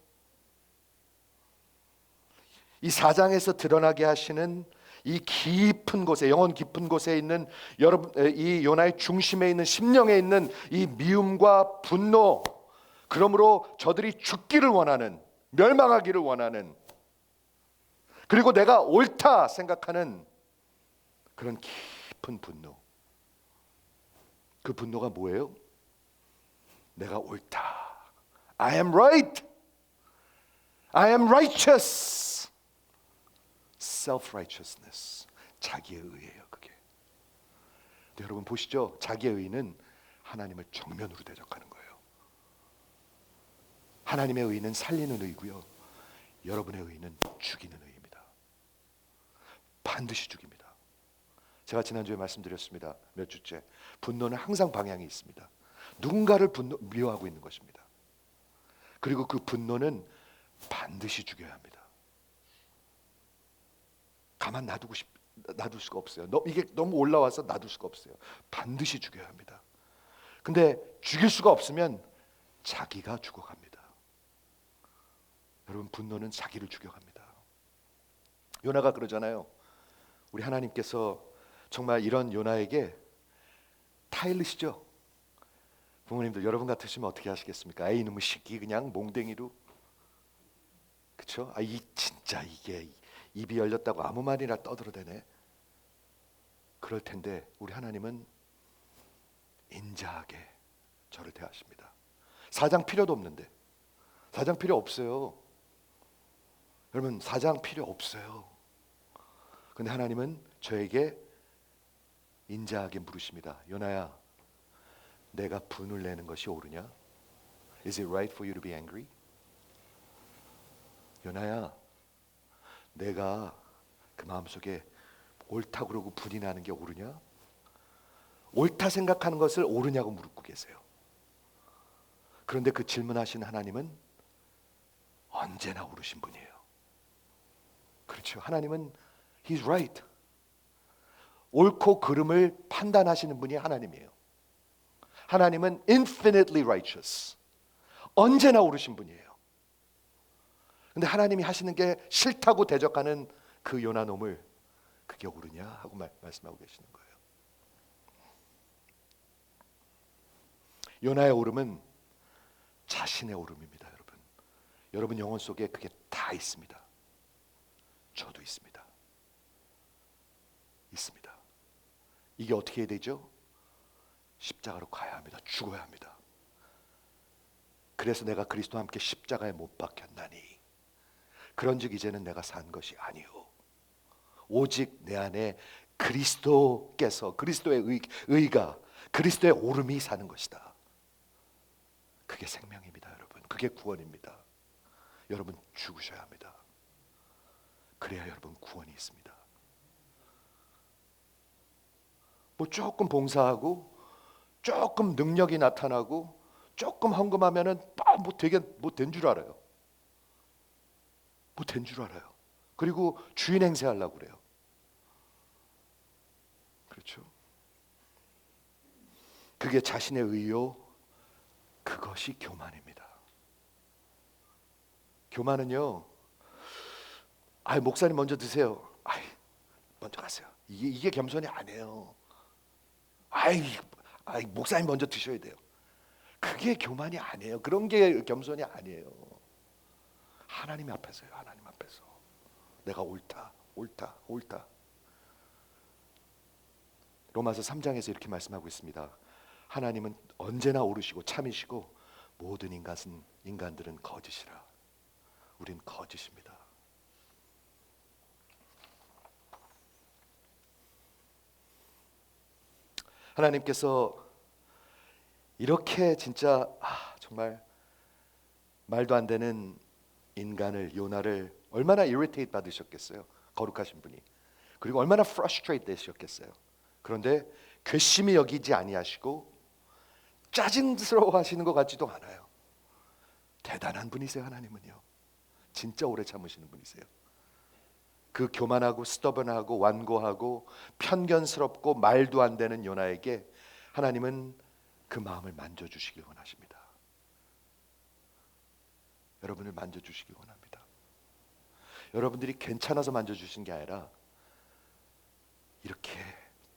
이 4장에서 드러나게 하시는 이 깊은 곳에, 영혼 깊은 곳에 있는 여러분, 이 요나의 중심에 있는 심령에 있는 이 미움과 분노, 그러므로 저들이 죽기를 원하는, 멸망하기를 원하는, 그리고 내가 옳다 생각하는 그런 깊은 분노. 그 분노가 뭐예요? 내가 옳다. I am right. I am righteous. Self-righteousness. 자기의 의예요, 그게. 근데 여러분 보시죠. 자기의 의는 하나님을 정면으로 대적하는 거예요. 하나님의 의는 살리는 의고요. 여러분의 의는 죽이는 의입니다. 반드시 죽입니다. 제가 지난주에 말씀드렸습니다. 몇 주째. 분노는 항상 방향이 있습니다. 누군가를 미워하고 있는 것입니다. 그리고 그 분노는 반드시 죽여야 합니다. 가만 놔둘 수가 없어요. 이게 너무 올라와서 놔둘 수가 없어요. 반드시 죽여야 합니다. 근데 죽일 수가 없으면 자기가 죽어갑니다. 여러분 분노는 자기를 죽여갑니다. 요나가 그러잖아요. 우리 하나님께서 정말 이런 요나에게 타일르시죠. 부모님들 여러분 같으시면 어떻게 하시겠습니까? 에이 이놈의 새끼 그냥 몽댕이로, 그렇죠? 이 진짜 이게 입이 열렸다고 아무 말이나 떠들어대네. 그럴 텐데 우리 하나님은 인자하게 저를 대하십니다. 4장 필요도 없는데. 4장 필요 없어요. 여러분 4장 필요 없어요. 근데 하나님은 저에게 인자하게 물으십니다. 요나야, 내가 분을 내는 것이 옳으냐? Is it right for you to be angry? 요나야, 내가 그 마음속에 옳다 그러고 분이 나는 게 옳으냐? 옳다 생각하는 것을 옳으냐고 묻고 계세요. 그런데 그 질문하신 하나님은 언제나 옳으신 분이에요. 그렇죠. 하나님은 He's right. 옳고 그름을 판단하시는 분이 하나님이에요. 하나님은 infinitely righteous. 언제나 옳으신 분이에요. 근데 하나님이 하시는 게 싫다고 대적하는 그 요나놈을 그게 옳으냐 하고 말씀하고 계시는 거예요. 요나의 옳음은 자신의 옳음입니다, 여러분. 여러분 영혼 속에 그게 다 있습니다. 저도 있습니다. 있습니다. 이게 어떻게 해야 되죠? 십자가로 가야 합니다. 죽어야 합니다. 그래서 내가 그리스도와 함께 십자가에 못 박혔나니 그런즉 이제는 내가 산 것이 아니요 오직 내 안에 그리스도께서, 그리스도의 의가, 그리스도의 옳음이 사는 것이다. 그게 생명입니다, 여러분. 그게 구원입니다. 여러분 죽으셔야 합니다. 그래야 여러분 구원이 있습니다. 뭐 조금 봉사하고 조금 능력이 나타나고 조금 헝금하면은 뭐 되게 뭐 된 줄 알아요. 뭐 된 줄 알아요. 그리고 주인 행세하려고 그래요. 그렇죠? 그게 자신의 의요, 그것이 교만입니다. 교만은요, 목사님 먼저 드세요. 먼저 가세요. 이게 겸손이 아니에요. 목사님 먼저 드셔야 돼요. 그게 교만이 아니에요. 그런 게 겸손이 아니에요. 하나님 앞에서요. 하나님 앞에서 내가 옳다. 로마서 3장에서 이렇게 말씀하고 있습니다. 하나님은 언제나 옳으시고 참이시고 모든 인간들은 거짓이라. 우린 거짓입니다. 하나님께서 이렇게 진짜 정말 말도 안 되는 인간을, 요나를 얼마나 irritate 받으셨겠어요. 거룩하신 분이. 그리고 얼마나 frustrate 되셨겠어요. 그런데 괘씸히 여기지 아니하시고 짜증스러워 하시는 것 같지도 않아요. 대단한 분이세요. 하나님은요, 진짜 오래 참으시는 분이세요. 그 교만하고 스터번하고 완고하고 편견스럽고 말도 안 되는 요나에게 하나님은 그 마음을 만져주시길 원하십니다. 여러분을 만져주시길 원합니다. 여러분들이 괜찮아서 만져주신 게 아니라 이렇게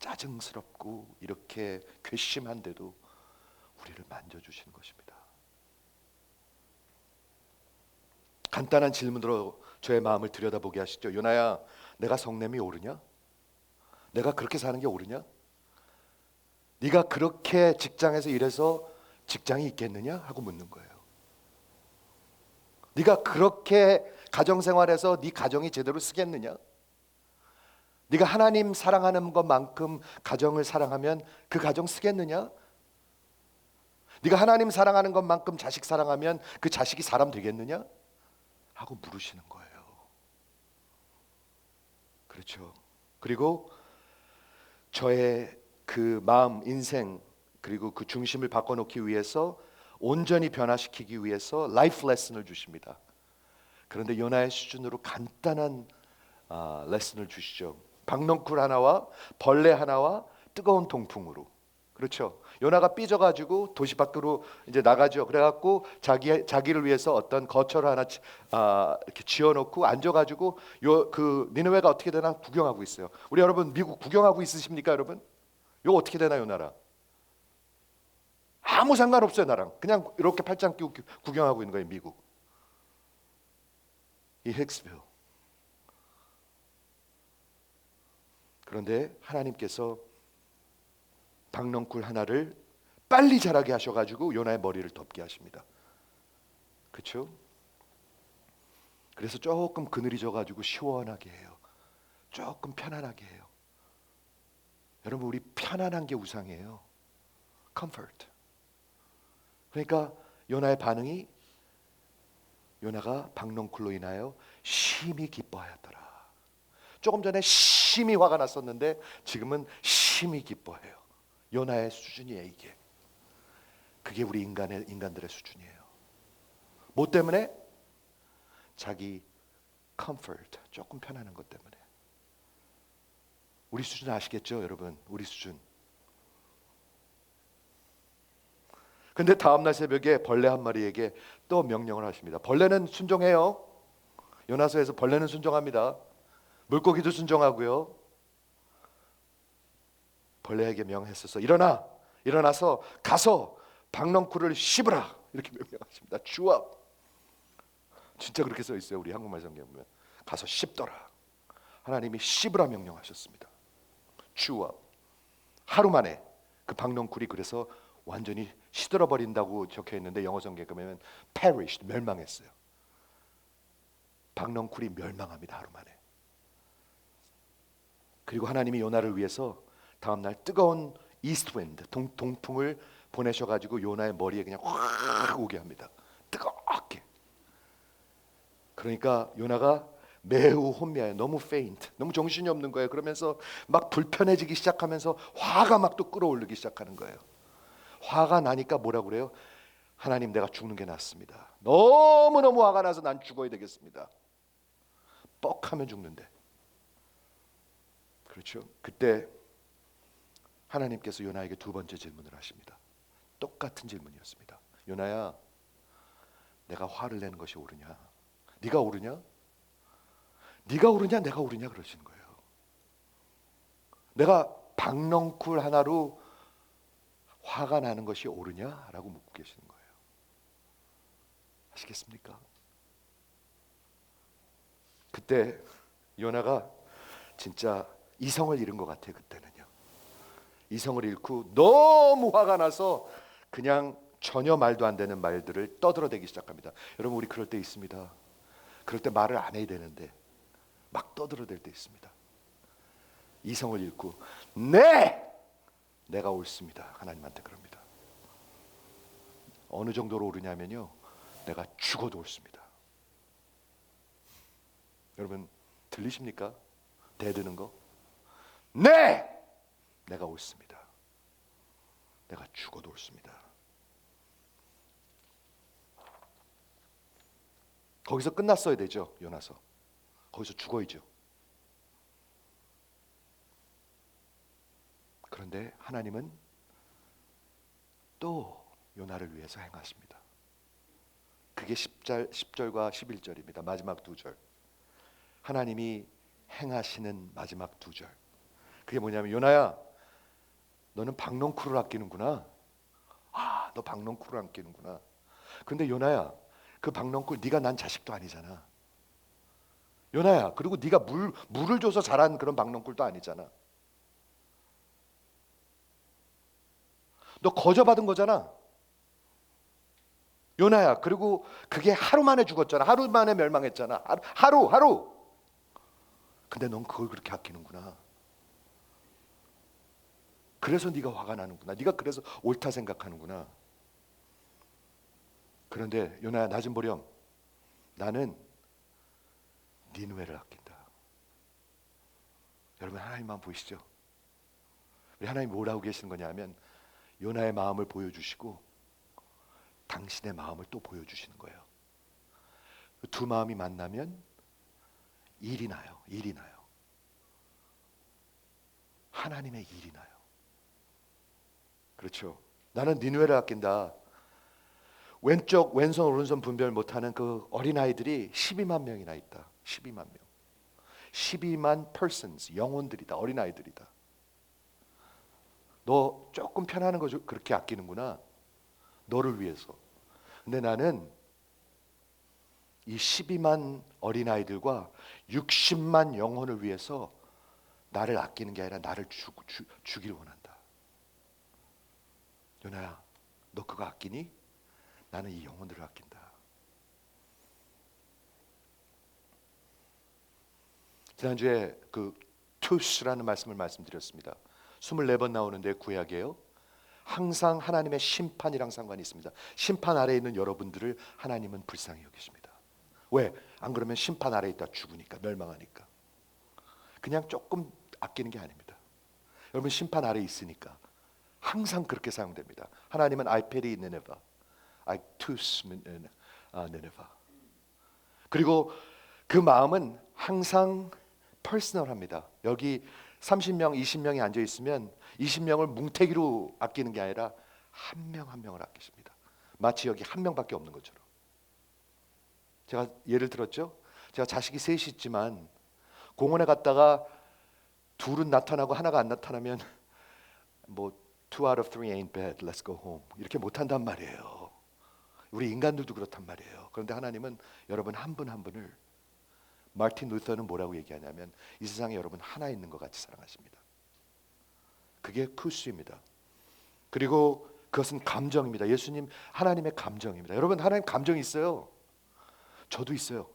짜증스럽고 이렇게 괘씸한데도 우리를 만져주시는 것입니다. 간단한 질문으로 저의 마음을 들여다보게 하시죠. 요나야, 내가 성냄이 옳으냐? 내가 그렇게 사는 게 옳으냐? 네가 그렇게 직장에서 일해서 직장이 있겠느냐? 하고 묻는 거예요. 네가 그렇게 가정생활에서 네 가정이 제대로 쓰겠느냐? 네가 하나님 사랑하는 것만큼 가정을 사랑하면 그 가정 쓰겠느냐? 네가 하나님 사랑하는 것만큼 자식 사랑하면 그 자식이 사람 되겠느냐? 하고 물으시는 거예요. 그렇죠. 그리고 저의 그 마음, 인생, 그리고 그 중심을 바꿔놓기 위해서, 온전히 변화시키기 위해서 라이프 레슨을 주십니다. 그런데 요나의 수준으로 간단한 레슨을 주시죠. 박넝쿨 하나와 벌레 하나와 뜨거운 동풍으로. 그렇죠. 요나가 삐져가지고 도시 밖으로 이제 나가죠. 그래갖고 자기를 위해서 어떤 거처를 하나 이렇게 지어놓고 앉아가지고 그 니느웨가 어떻게 되나 구경하고 있어요. 우리 여러분 미국 구경하고 있으십니까, 여러분? 이거 어떻게 되나요, 나라? 아무 상관없어요, 나랑. 그냥 이렇게 팔짱 끼고 구경하고 있는 거예요, 미국. 이 힉스빌. 그런데 하나님께서 박넝쿨 하나를 빨리 자라게 하셔가지고 요나의 머리를 덮게 하십니다. 그렇죠? 그래서 조금 그늘이 져가지고 시원하게 해요. 조금 편안하게 해요. 여러분, 우리 편안한 게 우상이에요. comfort. 그러니까 요나의 반응이, 요나가 박넝쿨로 인하여 심히 기뻐하였더라. 조금 전에 심히 화가 났었는데 지금은 심히 기뻐해요. 요나의 수준이에요, 이게. 그게 우리 인간들의 수준이에요. 뭐 때문에? 자기 comfort, 조금 편안한 것 때문에. 우리 수준 아시겠죠, 여러분? 우리 수준. 근데 다음날 새벽에 벌레 한 마리에게 또 명령을 하십니다. 벌레는 순종해요. 요나서에서 벌레는 순종합니다. 물고기도 순종하고요. 벌레에게 명했어서 일어나서 가서 박넝쿨을 씹으라, 이렇게 명령하십니다. 주업. 진짜 그렇게 써 있어요. 우리 한국말 성경 보면 가서 씹더라. 하나님이 씹으라 명령하셨습니다. 주업. 하루 만에 그 박넝쿨이 그래서 완전히 시들어 버린다고 적혀 있는데 영어 성경에 보면 perished, 멸망했어요. 박넝쿨이 멸망합니다, 하루 만에. 그리고 하나님이 요나를 위해서 다음 날 뜨거운 이스트 윈드, 동풍을 보내셔가지고 요나의 머리에 그냥 확 오게 합니다. 뜨겁게. 그러니까 요나가 매우 혼미해요. 너무 faint, 너무 정신이 없는 거예요. 그러면서 막 불편해지기 시작하면서 화가 막 또 끌어오르기 시작하는 거예요. 화가 나니까 뭐라고 그래요? 하나님, 내가 죽는 게 낫습니다. 너무너무 화가 나서 난 죽어야 되겠습니다. 뻑하면 죽는데. 그렇죠? 그때 하나님께서 요나에게 두 번째 질문을 하십니다. 똑같은 질문이었습니다. 요나야, 내가 화를 내는 것이 옳으냐? 네가 옳으냐? 네가 옳으냐? 내가 옳으냐? 그러시는 거예요. 내가 박넝쿨 하나로 화가 나는 것이 옳으냐? 라고 묻고 계시는 거예요. 아시겠습니까? 그때 요나가 진짜 이성을 잃은 것 같아요. 그때는요. 이성을 잃고 너무 화가 나서 그냥 전혀 말도 안 되는 말들을 떠들어대기 시작합니다. 여러분, 우리 그럴 때 있습니다. 그럴 때 말을 안 해야 되는데 막 떠들어댈 때 있습니다. 이성을 잃고 내가 옳습니다. 하나님한테 그럽니다. 어느 정도로 옳으냐면요, 내가 죽어도 옳습니다. 여러분 들리십니까? 대드는 거? 내가 옳습니다. 내가 죽어도 옳습니다. 거기서 끝났어야 되죠. 요나서 거기서 죽어야죠. 그런데 하나님은 또 요나를 위해서 행하십니다. 그게 10절과 11절입니다. 마지막 두 절. 하나님이 행하시는 마지막 두 절. 그게 뭐냐면, 요나야, 너는 박넝쿨을 아끼는구나. 아, 너 박넝쿨을 아끼는구나. 근데 요나야, 그 박넝쿨 네가 난 자식도 아니잖아. 요나야, 그리고 네가 물을 줘서 자란 그런 박넝쿨도 아니잖아. 너 거저받은 거잖아. 요나야, 그리고 그게 하루 만에 죽었잖아. 하루 만에 멸망했잖아. 하루. 근데 넌 그걸 그렇게 아끼는구나. 그래서 네가 화가 나는구나. 네가 그래서 옳다 생각하는구나. 그런데 요나야, 나 좀 보렴. 나는 니느웨를 아낀다. 여러분, 하나님만 보이시죠? 우리 하나님 뭐라고 계시는 거냐면, 요나의 마음을 보여주시고 당신의 마음을 또 보여주시는 거예요. 두 마음이 만나면 일이 나요. 하나님의 일이 나요. 그렇죠? 나는 니느웨를 아낀다. 왼손 오른손 분별 못하는 그 어린아이들이 12만 명이나 있다. 12만 명. 12만 persons, 영혼들이다. 어린아이들이다. 너 조금 편하는 거 그렇게 아끼는구나. 너를 위해서. 근데 나는 이 12만 어린아이들과 60만 영혼을 위해서 나를 아끼는 게 아니라 나를 주기를 원한다. 요나야, 너 그거 아끼니? 나는 이 영혼들을 아낀다. 지난주에 그 투스라는 말씀을 말씀드렸습니다. 24번 나오는데 구약이에요. 항상 하나님의 심판이랑 상관이 있습니다. 심판 아래에 있는 여러분들을 하나님은 불쌍히 여기십니다. 왜? 안 그러면 심판 아래에 있다 죽으니까, 멸망하니까. 그냥 조금 아끼는 게 아닙니다. 여러분, 심판 아래에 있으니까 항상 그렇게 사용됩니다. 하나님은 I pity Nineveh, I choose Nineveh. 그리고 그 마음은 항상 퍼스널합니다. 여기 30명, 20명이 앉아 있으면 20명을 뭉태기로 아끼는 게 아니라 한 명 한 명을 아끼십니다. 마치 여기 한 명밖에 없는 것처럼. 제가 예를 들었죠. 제가 자식이 셋이 있지만 공원에 갔다가 둘은 나타나고 하나가 안 나타나면 뭐 2 out of 3 ain't bad, let's go home 이렇게 못한단 말이에요. 우리 인간들도 그렇단 말이에요. 그런데 하나님은 여러분 한 분 한 분을, 마틴 루터는 뭐라고 얘기하냐면, 이 세상에 여러분 하나 있는 것 같이 사랑하십니다. 그게 쿠스입니다. 그리고 그것은 감정입니다. 예수님 하나님의 감정입니다. 여러분, 하나님 감정이 있어요. 저도 있어요.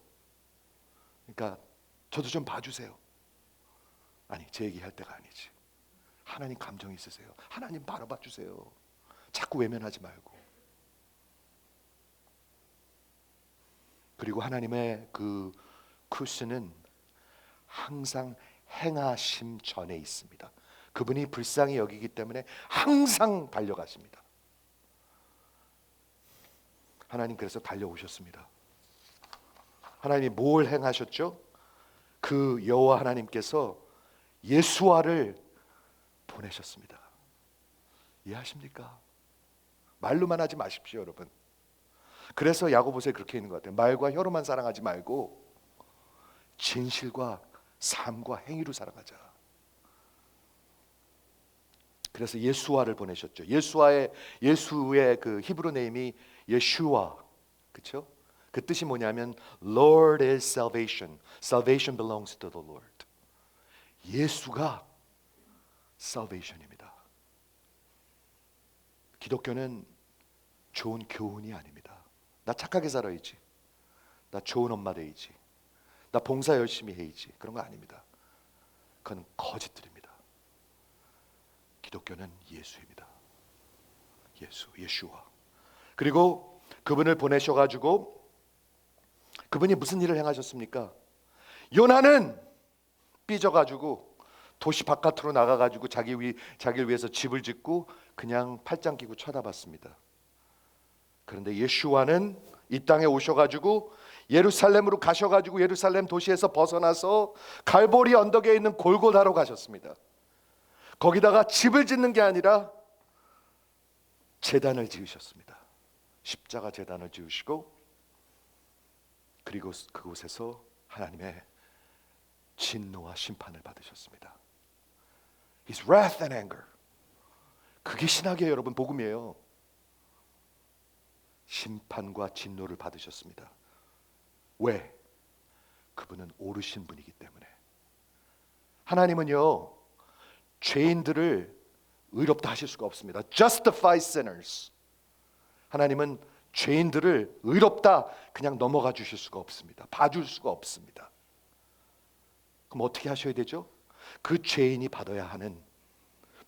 그러니까 저도 좀 봐주세요. 아니, 제 얘기할 때가 아니지. 하나님 감정이 있으세요. 하나님 바라봐 주세요. 자꾸 외면하지 말고. 그리고 하나님의 그 쿠스는 항상 행하심 전에 있습니다. 그분이 불쌍히 여기기 때문에 항상 달려가십니다. 하나님 그래서 달려오셨습니다. 하나님이 뭘 행하셨죠? 그 여호와 하나님께서 예수와를 보내셨습니다. 이해하십니까? 말로만 하지 마십시오, 여러분. 그래서 야고보서에 그렇게 있는 것 같아요. 말과 혀로만 사랑하지 말고 진실과 삶과 행위로 살아가자. 그래서 예수와를 보내셨죠. 예수의 그 히브리 네임이 예슈아, 그렇죠? 그 뜻이 뭐냐면 Lord is salvation. Salvation belongs to the Lord. 예수가 salvation입니다. 기독교는 좋은 교훈이 아닙니다. 나 착하게 살아야지. 나 좋은 엄마 돼야지. 나 봉사 열심히 해야지. 그런 거 아닙니다. 그건 거짓들입니다. 기독교는 예수입니다. 예수와. 그리고 그분을 보내셔가지고 그분이 무슨 일을 행하셨습니까? 요나는 삐져가지고 도시 바깥으로 나가가지고 자기를 위해서 집을 짓고 그냥 팔짱 끼고 쳐다봤습니다. 그런데 예수와는 이 땅에 오셔가지고 예루살렘으로 가셔가지고 예루살렘 도시에서 벗어나서 갈보리 언덕에 있는 골고다로 가셨습니다. 거기다가 집을 짓는 게 아니라 제단을 지으셨습니다. 십자가 제단을 지으시고 그리고 그곳에서 하나님의 진노와 심판을 받으셨습니다. His wrath and anger. 그게 신학이에요, 여러분. 복음이에요. 심판과 진노를 받으셨습니다. 왜? 그분은 오르신 분이기 때문에. 하나님은요, 죄인들을 의롭다 하실 수가 없습니다. Justify sinners. 하나님은 죄인들을 의롭다 그냥 넘어가 주실 수가 없습니다. 봐줄 수가 없습니다. 그럼 어떻게 하셔야 되죠? 그 죄인이 받아야 하는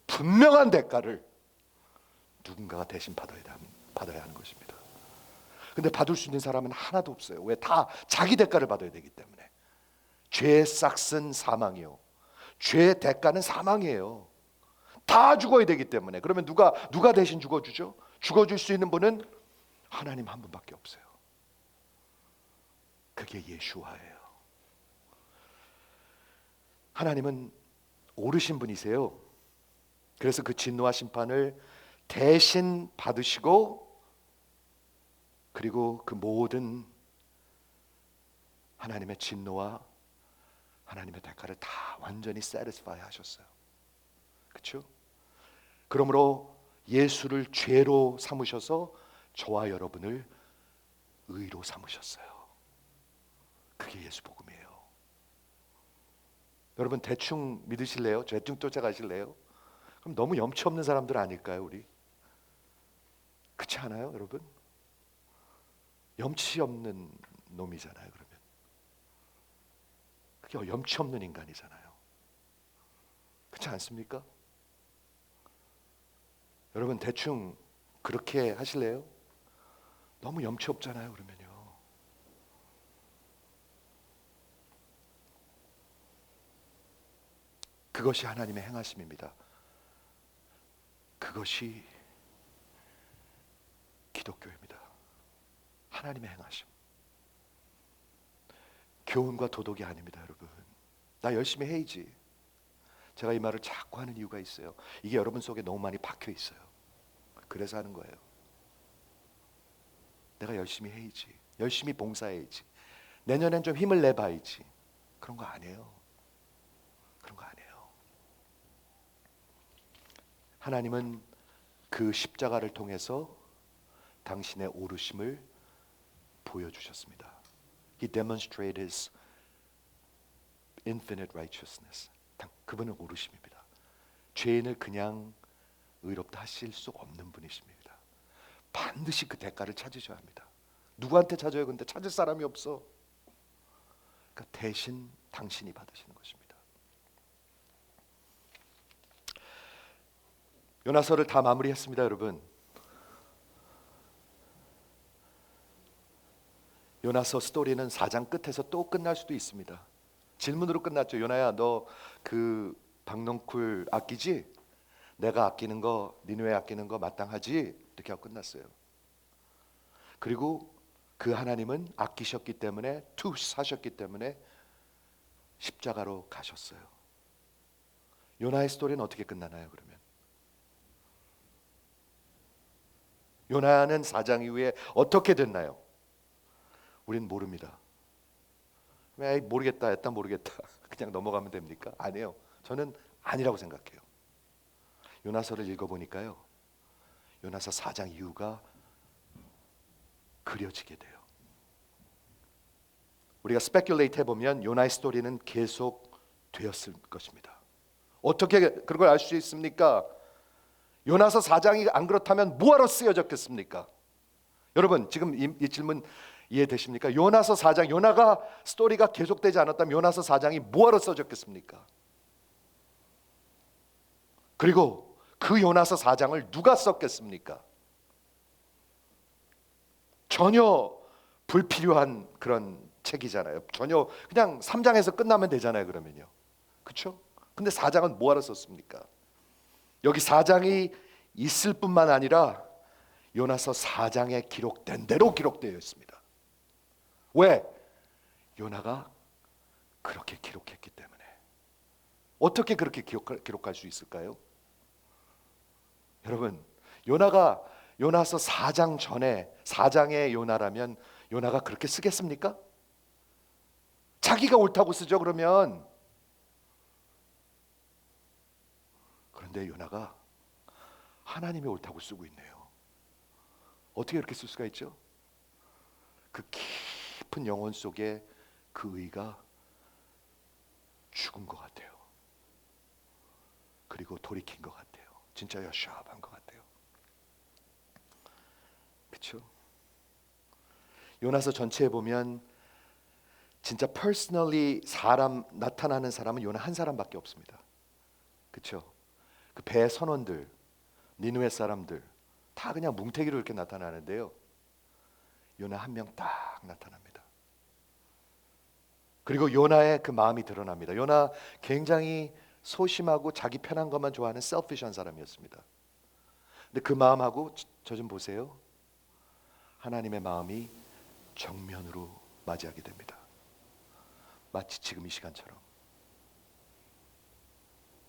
분명한 대가를 누군가가 대신 받아야 하는 것입니다. 근데 받을 수 있는 사람은 하나도 없어요. 왜? 다 자기 대가를 받아야 되기 때문에. 죄의 싹은 사망이요, 죄의 대가는 사망이에요. 다 죽어야 되기 때문에. 그러면 누가 대신 죽어주죠? 죽어줄 수 있는 분은 하나님 한 분밖에 없어요. 그게 예수와예요. 하나님은 오르신 분이세요. 그래서 그 진노와 심판을 대신 받으시고 그리고 그 모든 하나님의 진노와 하나님의 대가를 다 완전히 satisfy 하셨어요. 그렇죠? 그러므로 예수를 죄로 삼으셔서 저와 여러분을 의로 삼으셨어요. 그게 예수 복음이에요. 여러분 대충 믿으실래요? 대충 쫓아가실래요? 그럼 너무 염치 없는 사람들 아닐까요, 우리? 그렇지 않아요, 여러분? 염치 없는 놈이잖아요, 그러면. 그게 염치 없는 인간이잖아요. 그렇지 않습니까? 여러분 대충 그렇게 하실래요? 너무 염치 없잖아요, 그러면요. 그것이 하나님의 행하심입니다. 그것이 기독교입니다. 하나님의 행하심. 교훈과 도덕이 아닙니다, 여러분. 나 열심히 해야지. 제가 이 말을 자꾸 하는 이유가 있어요. 이게 여러분 속에 너무 많이 박혀 있어요. 그래서 하는 거예요. 내가 열심히 해야지. 열심히 봉사해야지. 내년엔 좀 힘을 내봐야지. 그런 거 아니에요. 그런 거 아니에요. 하나님은 그 십자가를 통해서 당신의 오르심을 보여주셨습니다. He demonstrated His infinite righteousness. 그분은 오르심입니다. 죄인을 그냥 의롭다 하실 수 없는 분이십니다. 반드시 그 대가를 찾으셔야 합니다. 누구한테 찾아요? 근데 찾을 사람이 없어. 그러니까 대신 당신이 받으시는 것입니다. 요나서를 다 마무리했습니다, 여러분. 요나서 스토리는 4장 끝에서 또 끝날 수도 있습니다. 질문으로 끝났죠. 요나야, 너 그 박넝쿨 아끼지? 내가 아끼는 거, 니누에 아끼는 거 마땅하지? 이렇게 하고 끝났어요. 그리고 그 하나님은 아끼셨기 때문에 투사셨기 때문에 십자가로 가셨어요. 요나의 스토리는 어떻게 끝나나요? 그러면 요나는 4장 이후에 어떻게 됐나요? 우린 모릅니다. 왜 모르겠다 했다 모르겠다 그냥 넘어가면 됩니까? 아니에요. 저는 아니라고 생각해요. 요나서를 읽어보니까요, 요나서 4장 이후가 그려지게 돼요. 우리가 스페큘레이트 해보면 요나의 스토리는 계속 되었을 것입니다. 어떻게 그걸 알 수 있습니까? 요나서 4장이 안 그렇다면 뭐하러 쓰여졌겠습니까? 여러분 지금 이 질문 이해되십니까? 요나서 4장, 요나가 스토리가 계속되지 않았다면 요나서 4장이 뭐하러 써졌겠습니까? 그리고 그 요나서 4장을 누가 썼겠습니까? 전혀 불필요한 그런 책이잖아요. 전혀 그냥 3장에서 끝나면 되잖아요. 그러면요, 그렇죠? 근데 4장은 뭐하러 썼습니까? 여기 4장이 있을 뿐만 아니라 요나서 4장에 기록된 대로 기록되어 있습니다. 왜? 요나가 그렇게 기록했기 때문에. 어떻게 그렇게 기록할 수 있을까요? 여러분, 요나가 요나서 4장 전에 4장의 요나라면 요나가 그렇게 쓰겠습니까? 자기가 옳다고 쓰죠. 그러면. 그런데 요나가 하나님이 옳다고 쓰고 있네요. 어떻게 이렇게 쓸 수가 있죠? 그 깊은 영혼 속에 그 의가 죽은 것 같아요. 그리고 돌이킨 것 같아요. 진짜 여샤업한 것 같아요. 그렇죠? 요나서 전체에 보면 진짜 퍼스널리 사람 나타나는 사람은 요나 한 사람밖에 없습니다. 그렇죠? 그 배 선원들, 니느웨 사람들 다 그냥 뭉태기로 이렇게 나타나는데요, 요나 한 명 딱 나타납니다. 그리고 요나의 그 마음이 드러납니다. 요나 굉장히 소심하고 자기 편한 것만 좋아하는 셀피시한 사람이었습니다. 근데 그 마음하고 저 좀 보세요. 하나님의 마음이 정면으로 맞이하게 됩니다. 마치 지금 이 시간처럼.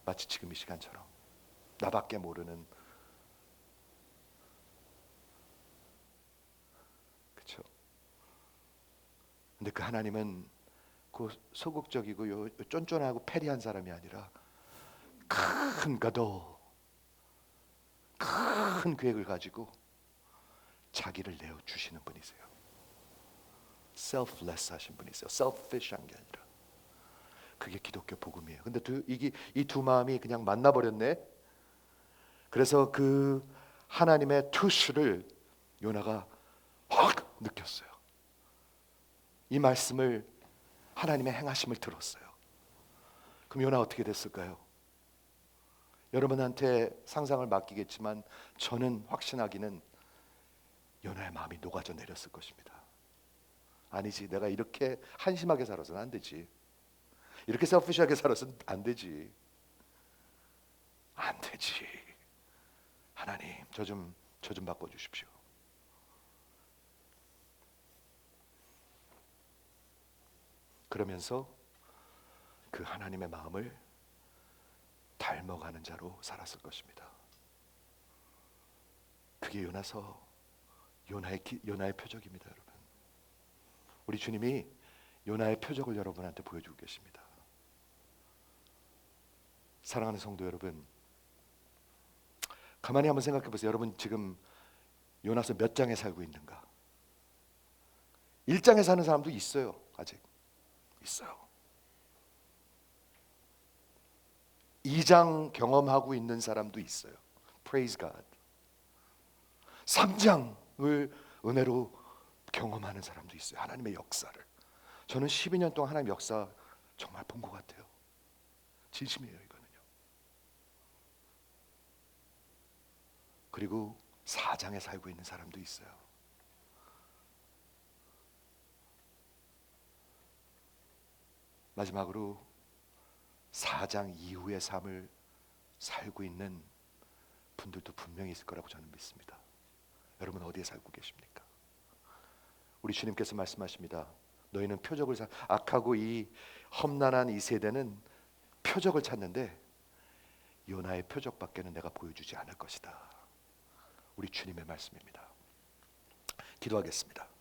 마치 지금 이 시간처럼. 나밖에 모르는, 그렇죠? 근데 그 하나님은 그 소극적이고 요 쫀쫀하고 패리한 사람이 아니라 큰 가도 큰 계획을 가지고 자기를 내어 주시는 분이세요. selfless 하신 분이세요. selfish한 게 아니라. 그게 기독교 복음이에요. 근데 이 두 마음이 그냥 만나버렸네. 그래서 그 하나님의 투수를 요나가 확 느꼈어요. 이 말씀을, 하나님의 행하심을 들었어요. 그럼 요나 어떻게 됐을까요? 여러분한테 상상을 맡기겠지만 저는 확신하기는 요나의 마음이 녹아져 내렸을 것입니다. 아니지, 내가 이렇게 한심하게 살아서는 안 되지, 이렇게 셀피시하게 살아서는 안 되지, 안 되지. 하나님, 저 좀 바꿔주십시오. 그러면서 그 하나님의 마음을 닮아가는 자로 살았을 것입니다. 그게 요나의 표적입니다, 여러분. 우리 주님이 요나의 표적을 여러분한테 보여주고 계십니다. 사랑하는 성도 여러분, 가만히 한번 생각해 보세요. 여러분 지금 요나서 몇 장에 살고 있는가? 1장에 사는 사람도 있어요. 아직 있어요. 2장 경험하고 있는 사람도 있어요. Praise God. 3장을 은혜로 경험하는 사람도 있어요. 하나님의 역사를. 저는 12년 동안 하나님의 역사 정말 본 것 같아요. 진심이에요, 이거는요. 그리고 4장에 살고 있는 사람도 있어요. 마지막으로 4장 이후의 삶을 살고 있는 분들도 분명히 있을 거라고 저는 믿습니다. 여러분 어디에 살고 계십니까? 우리 주님께서 말씀하십니다. 너희는 표적을 악하고 이 험난한 이 세대는 표적을 찾는데 요나의 표적밖에는 내가 보여주지 않을 것이다. 우리 주님의 말씀입니다. 기도하겠습니다.